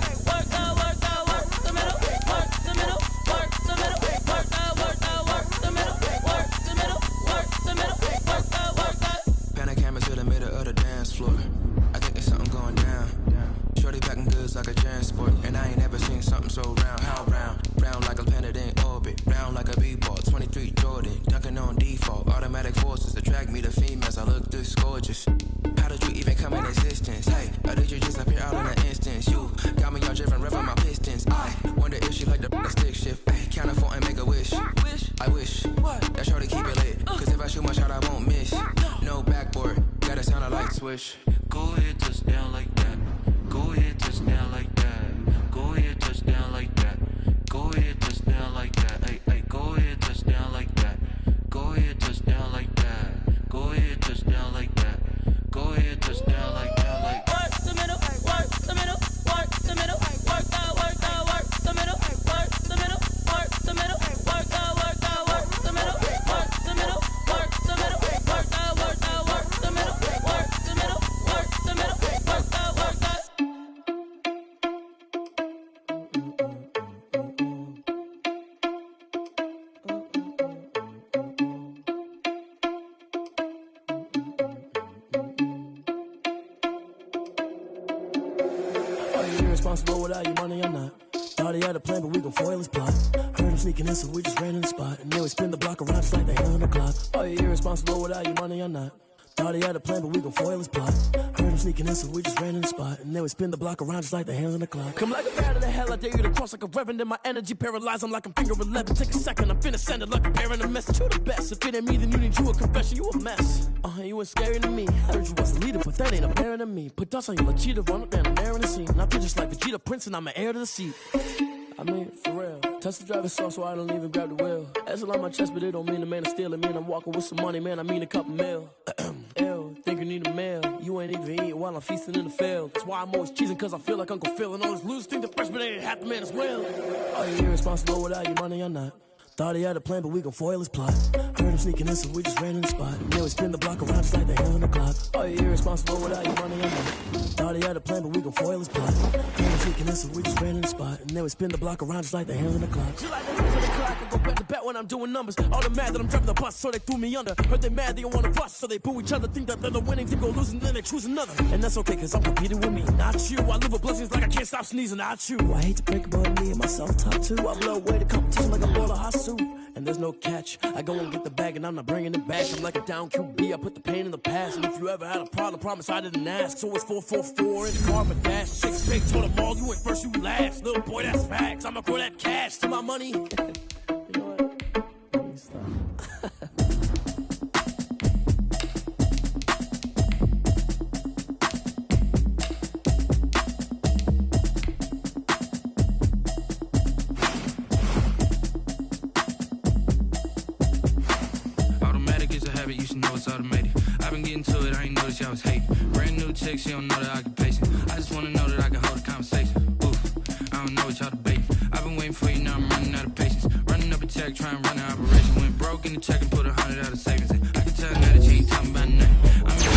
work that, work the middle, work the middle, work the middle, work that, work the middle, work the middle, work the middle, work that. Panic camera to the middle of the dance floor. I think there's something going down. Shorty packing goods like a transport, and I ain't never seen something so round. How round? Round like a planet in orbit, round like a b-ball. 23 Jordan, dunking on default. Automatic forces attract me to females. I look this gorgeous. How did you even come in existence? Hey, or did you just appear out in an instance? You got me all driven, revving my pistons. I wonder if she like the stick shift. Hey, count a 4 and make a wish. I wish that shorty keep it lit. Cause if I shoot my shot, I won't miss. No backboard, gotta sound a light switch. go ahead, touch down like that. Go ahead, touch down like that. Go ahead, touch down like that. Go ahead, touch down like that. Hey, hey, go ahead, touch down like that. Go ahead, touch down like that. Go ahead, touch down like that. Go ahead, touch down like that. Like Work the middle, work the middle, work the middle, work that, work the middle, work the middle, work the middle, work that, work the middle, work the middle, work the middle, work that, work the middle, work the middle, work the middle, work that, work that. Are you irresponsible without your money or not? Thought he had a plan, but we gon' foil his plot. Heard him sneaking in, so we just ran in the spot. And then we spin the block around just like the hand on the clock. Are you irresponsible without your money or not? Thought he had a plan, but we gon' foil his plot. Heard him sneaking in, so we just ran in the spot. And then we spin the block around just like the hands on the clock. Come like a bat of the hell, I dare you to cross like a reverend. In my energy paralyzed, I'm like I'm finger 11. Take a second, I'm finna send it like a parent a message. You the best, if it ain't me, then you need you a confession. You a mess, you ain't scary to me. Heard you was a leader, but that ain't apparent to me. Put dust on you, like cheetah, run up down the air in the scene. I feel just like Vegeta Prince, and I'm an heir to the seat. I mean, for real. Touch the driver's soft, so I don't even grab the wheel. That's on my chest, but it don't mean the man is stealing. Man, I'm walking with some money, man, I mean a couple mil. Ew, think you need a meal. You ain't even eating while I'm feasting in the field. That's why I'm always cheesing, cause I feel like Uncle Phil. And all those losers think the freshman ain't half the man as well. Are you irresponsible without your money or not? Thought he had a plan, but we gon' foil his plot. Heard him sneaking in, so we just ran in the spot. And then we spin the block around just like the hands on the clock. Are you irresponsible without your money or not? Thought he had a plan, but we gon' foil his plot. Heard him sneaking in, so we just ran in the spot. And then we spin the block around just like the hands on the clock. She like the hands on the clock, I go back to back when I'm doing numbers. All the mad that I'm driving the bus, so they threw me under. Heard they mad, they don't wanna bust, so they boo each other. Think that they're the winning team, go losing, then they choose another. And that's okay, cause I'm competing with me, not you. I live with blessings like I can't stop sneezing, not you. I hate to break it, but me and myself top two. I blow away the competition like a bowl of hot soup. And there's no catch. I go and get the bag and I'm not bringing it back. I'm like a down QB, I put the pain in the past. And if you ever had a problem, promise I didn't ask. So it's 444 in the car for dash. 6 big told them all, you ain't first, you last. Little boy, that's facts. I'ma throw that cash to my money. You know what? Let me stop. You should know it's automated. I've been getting to it, I ain't noticed y'all was hating. Brand new chick, she don't know the occupation. I just wanna know that I can hold a conversation. Oof, I don't know what y'all debating. I've been waiting for you, now I'm running out of patience. Running up a check, trying to run an operation. Went broke in the check and put 100 out of savings in. I can tell now that you ain't talking about nothing. I'm in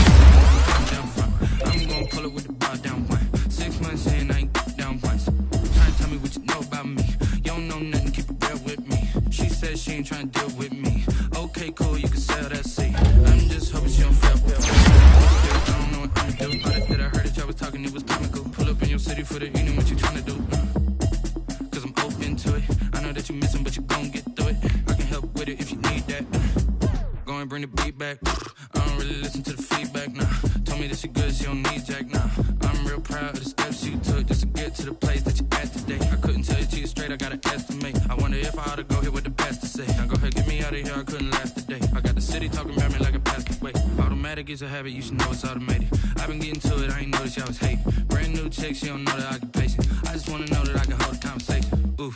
down front. I'm gonna pull it with the bar down one. 6 months in, I ain't down once. Trying to tell me what you know about me. You don't know nothing, keep it real with me. She said she ain't trying to deal with me. Okay, cool, you can sell that seat. I'm just hoping she don't fail. I don't know what I'm gonna do. All that I heard that y'all was talking, it was comical. Pull up in your city for the evening, what you trying to do? Cause I'm open to it. I know that you missing, but you gon' get through it. I can help with it if you need that. go and bring the beat back. I don't really listen to the feedback, nah. Told me that she good, she don't need Jack, nah. I'm real proud of the steps you took just to get to the place that you at today. I couldn't tell you to you straight, I gotta estimate. I wonder if I ought to go here with the pastor say. Now go ahead, get me out of here, I couldn't last a day. I got the city talking about me like a pastor way. Automatic is a habit, you should know it's automated. I've been getting to it, I ain't noticed y'all was hating. Brand new chick, she don't know the occupation. I just wanna know that I can hold a conversation. Ooh,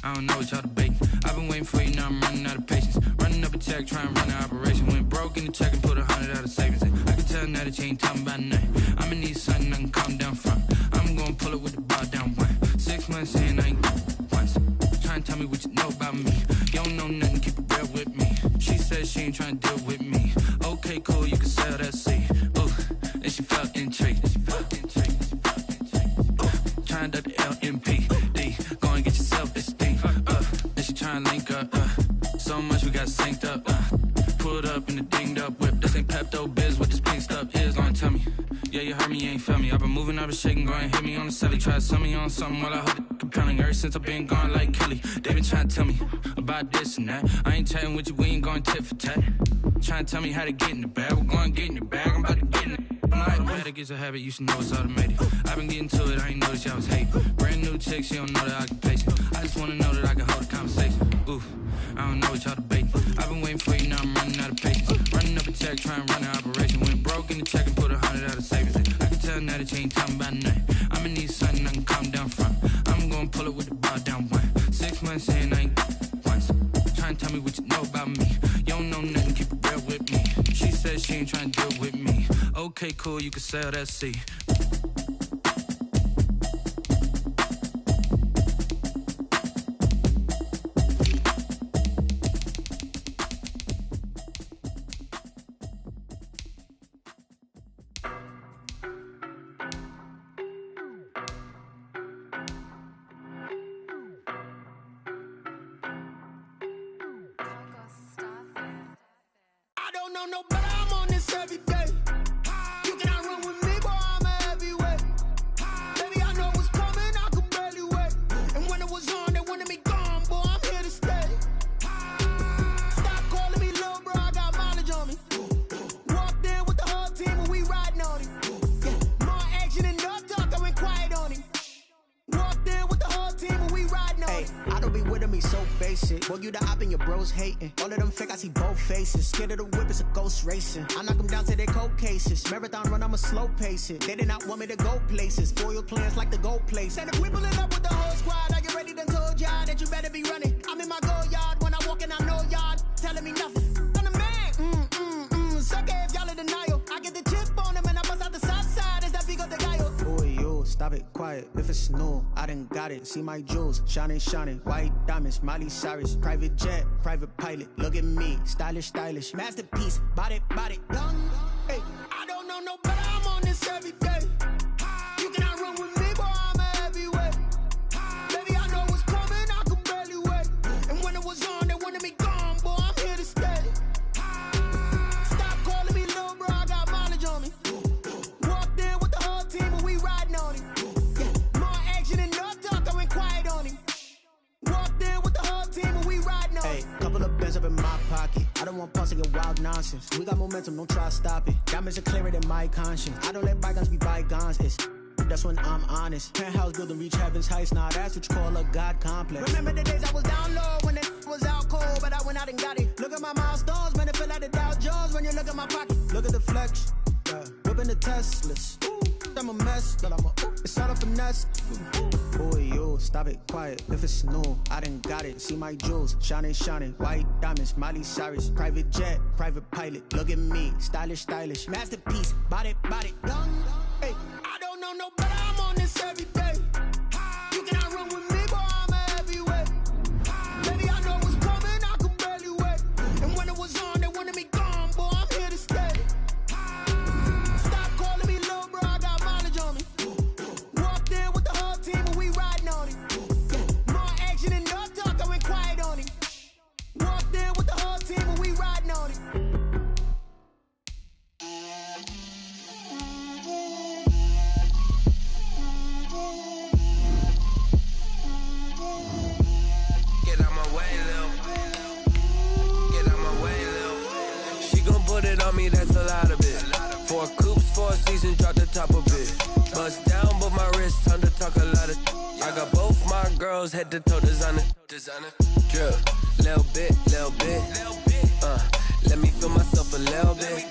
I don't know what y'all debating. I've been waiting for you, now I'm running out of patience. Running up a check, trying to run an operation. Went broke in the check and put 100 out of savings in. I can tell now that you ain't talking about nothing. I'ma need something I can calm down from. I'm gonna pull it with the bar down one. 6 months in, I ain't once. Trying to tell me what you know about me. You don't know nothing, keep it real with me. She said she ain't trying to deal with me. Okay, cool, you can sell that seed. Ooh, and she felt intrigued. Trying to the LMPD. Go and get your self-esteem. And she trying to link up. So much we got synced up. Pulled up in the dinged up whip. This ain't Pepto-Biz, what this pink stuff is. Gonna tell me. Yeah, you heard me, you ain't felt me. I've been moving, I've been shaking, go and hit me on the celly. Try to sell me on something while I hold it compelling. Ever since I've been gone like Kelly, they been trying to tell me about this and that. I ain't chatting with you, we ain't going tit for tat. Trying to tell me how to get in the bag. We're going to get in the bag, I'm about to get in it. Automatic is a habit, you should know it's automated. I've been getting to it, I ain't noticed y'all was hating. Brand new chick, she don't know the occupation. I just wanna know that I can hold a conversation. Ooh, I don't know what y'all debating. I've been waiting for you, now I'm running out of patience. Running up a check, trying to run an operation. Went broke in the check and put 100 out of savings in. I can tell now that you ain't talking about nothing. I'ma need something I can calm down from. I'm gonna pull it with the bar down one. 6 months in, I ain't once. Trying to tell me what you know about me. You don't know nothing, keep it real with me. She said she ain't trying to deal with me. Okay, cool, you can sell that seed. I don't know no better, I'm on this every day. You cannot run with me, boy, I'm a heavyweight. Baby, I know what's coming, I could barely wait. And when it was on, they wanted me gone, boy, I'm here to stay. Stop calling me little bro, I got mileage on me. Walked in with the whole team and we riding on him. More action and no talk, I went quiet on him. Walked in with the whole team and we riding on him. I don't be with him, he's so basic. Boy, you the op and your bros hating. All of them fake, I see both faces. Scared of the whip, it's a ghost racing. I knock them down to their cold cases. Marathon run, I'ma slow pace it. They did not want me to go places. Foil plans like the gold place. And if we pulling up with the whole squad, are you ready? Done told y'all that you better be running. I'm in my go yard, when I walk in, I know y'all telling me nothing. I'm the man, suck it if y'all in denial. I get the chip on them and I bust out the south side, is that Vigo de Gallo? Boy, yo, stop it, quiet. If it's new, I done got it. See my jewels, shining, white diamonds, Miley Cyrus, private jet, private pilot. Look at me, stylish, masterpiece, body, young. Hey, I don't know no better, I'm on this every day. You cannot run with me, boy, I'm a heavyweight. Baby, I know what's coming, I could barely wait. And when it was on, they wanted me gone, boy, I'm here to stay. Stop calling me little bro, I got mileage on me. Walked in with the whole team and we riding on him. More action and no talk, I went quiet on him. Walked in with the whole team and we riding on him. Hey, couple of bands up in my pocket. I don't want pulse to get wild nonsense. We got momentum, don't try to stop it. Diamonds are clearer than my conscience. I don't let bygones be bygones. That's when I'm honest. Penthouse building, reach heaven's heights. Nah, that's what you call a God complex. Remember the days I was down low when it was out cold, but I went out and got it. Look at my milestones, man, it feel like the Dow Jones when you look at my pocket. Look at the flex, yeah. Whipping the Teslas. I'm a mess, but it's all a finesse. Boy, yo, stop it, quiet. If it's new, I done got it. See my jewels, shining, white diamonds, Miley Cyrus, private jet, private pilot. Look at me, stylish, masterpiece, body, young. Hey, I don't know no better, I'm on this every day. You cannot run with me, boy, I'm a heavyweight. Baby, I know what's coming, I could barely wait. And when it was on, they wanted me gone, boy, I'm here to stay. Stop calling me little bro, I got mileage on me. Walked in with the whole team and we riding on him. More action and no talk, I went quiet on him. Walked in with the whole team and we riding on him. on me, that's a lot of it. 4 coops, 4 seasons, drop the top of it. Bust down, but my wrist, time to talk a lot of. I got both my girls head to toe designer. Drip, little bit. Let me feel myself a little bit.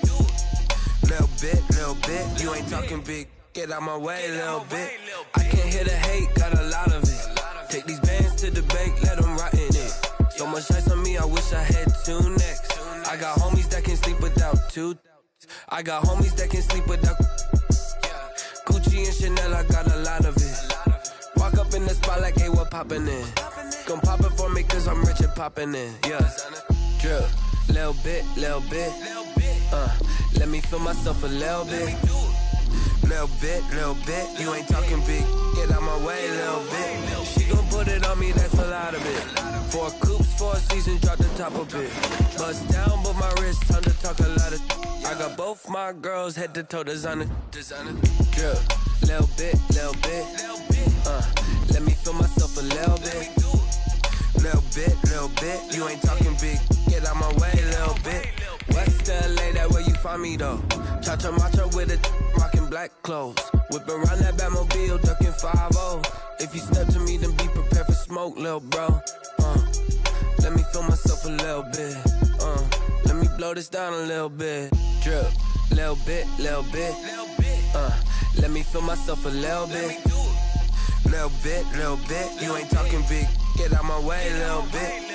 Little bit. You ain't talking big. Get out my way, little bit. I can't hear the hate, got a lot of it. Take these bands to the bank, let them rot in it. So much ice on me, I wish I had 2 necks. I got homies that can sleep without 2. I got homies that can sleep without. Gucci and Chanel, I got a lot of it. Walk up in the spot like, hey, what poppin' in? Come pop it for me, cause I'm rich and poppin' in. Yeah. Drip, little bit. Let me feel myself a little bit. Little bit. You ain't talking big. Get out my way, little bit. She gon' put it on me, that's a lot of it. 4 coops, 4 seasons, drop the top of it. Bust down, but my wrist, time to talk a lot of. I got both my girls head to toe designer. Drip, little bit. Let me feel myself a little bit. Little bit. You ain't talking big. Get out my way, little bit. West LA, that where you find me though. Cha-cha matcha with a rockin' black clothes. Whippin' around that Batmobile, duckin' 5-0. If you step to me, then be prepared for smoke, lil' bro. Let me feel myself a little bit. Let me blow this down a little bit. Drip, little bit. Let me feel myself a little bit. Little bit. You ain't talking big. Get out my way, little bit.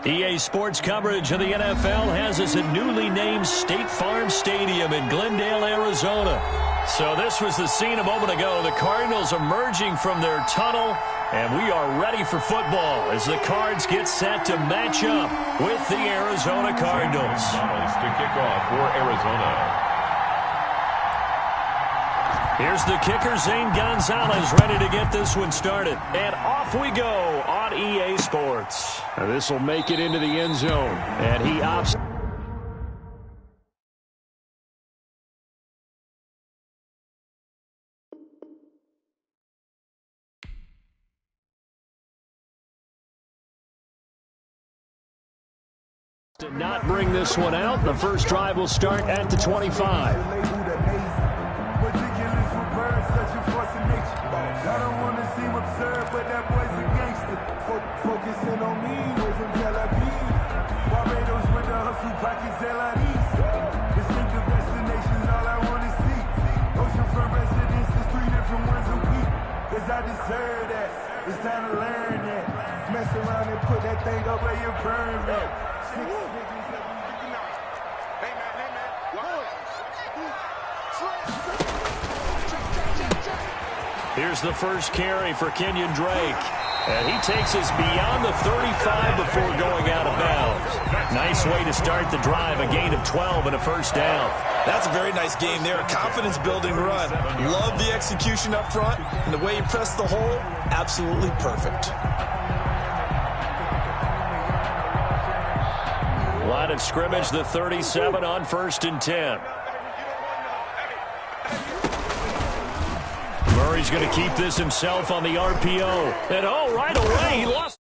EA Sports coverage of the NFL has us at newly named State Farm Stadium in Glendale, Arizona. So this was the scene a moment ago. The Cardinals emerging from their tunnel, and we are ready for football as the Cards get set to match up with the Arizona Cardinals. To kick off for Arizona. Here's the kicker, Zane Gonzalez, ready to get this one started. And off we go on EA Sports. This will make it into the end zone. And he opts to not bring this one out. The first drive will start at the 25. I don't want to seem absurd, but that boy's a gangster. Focusing on me, way from Tel Aviv. Barbados with the hustle pockets, LIDs. Distinctive destinations, all I want to see. Oceanfront residences, 3 different ones a week. Cause I deserve that. It's time to learn that. Mess around and put that thing up where you burn it. Here's the first carry for Kenyon Drake. And he takes us beyond the 35 before going out of bounds. Nice way to start the drive. A gain of 12 and a first down. That's a very nice game there. A confidence-building run. Love the execution up front. And the way he pressed the hole, absolutely perfect. Line of scrimmage, the 37 on 1st and 10. Murray's going to keep this himself on the RPO. And right away, he lost.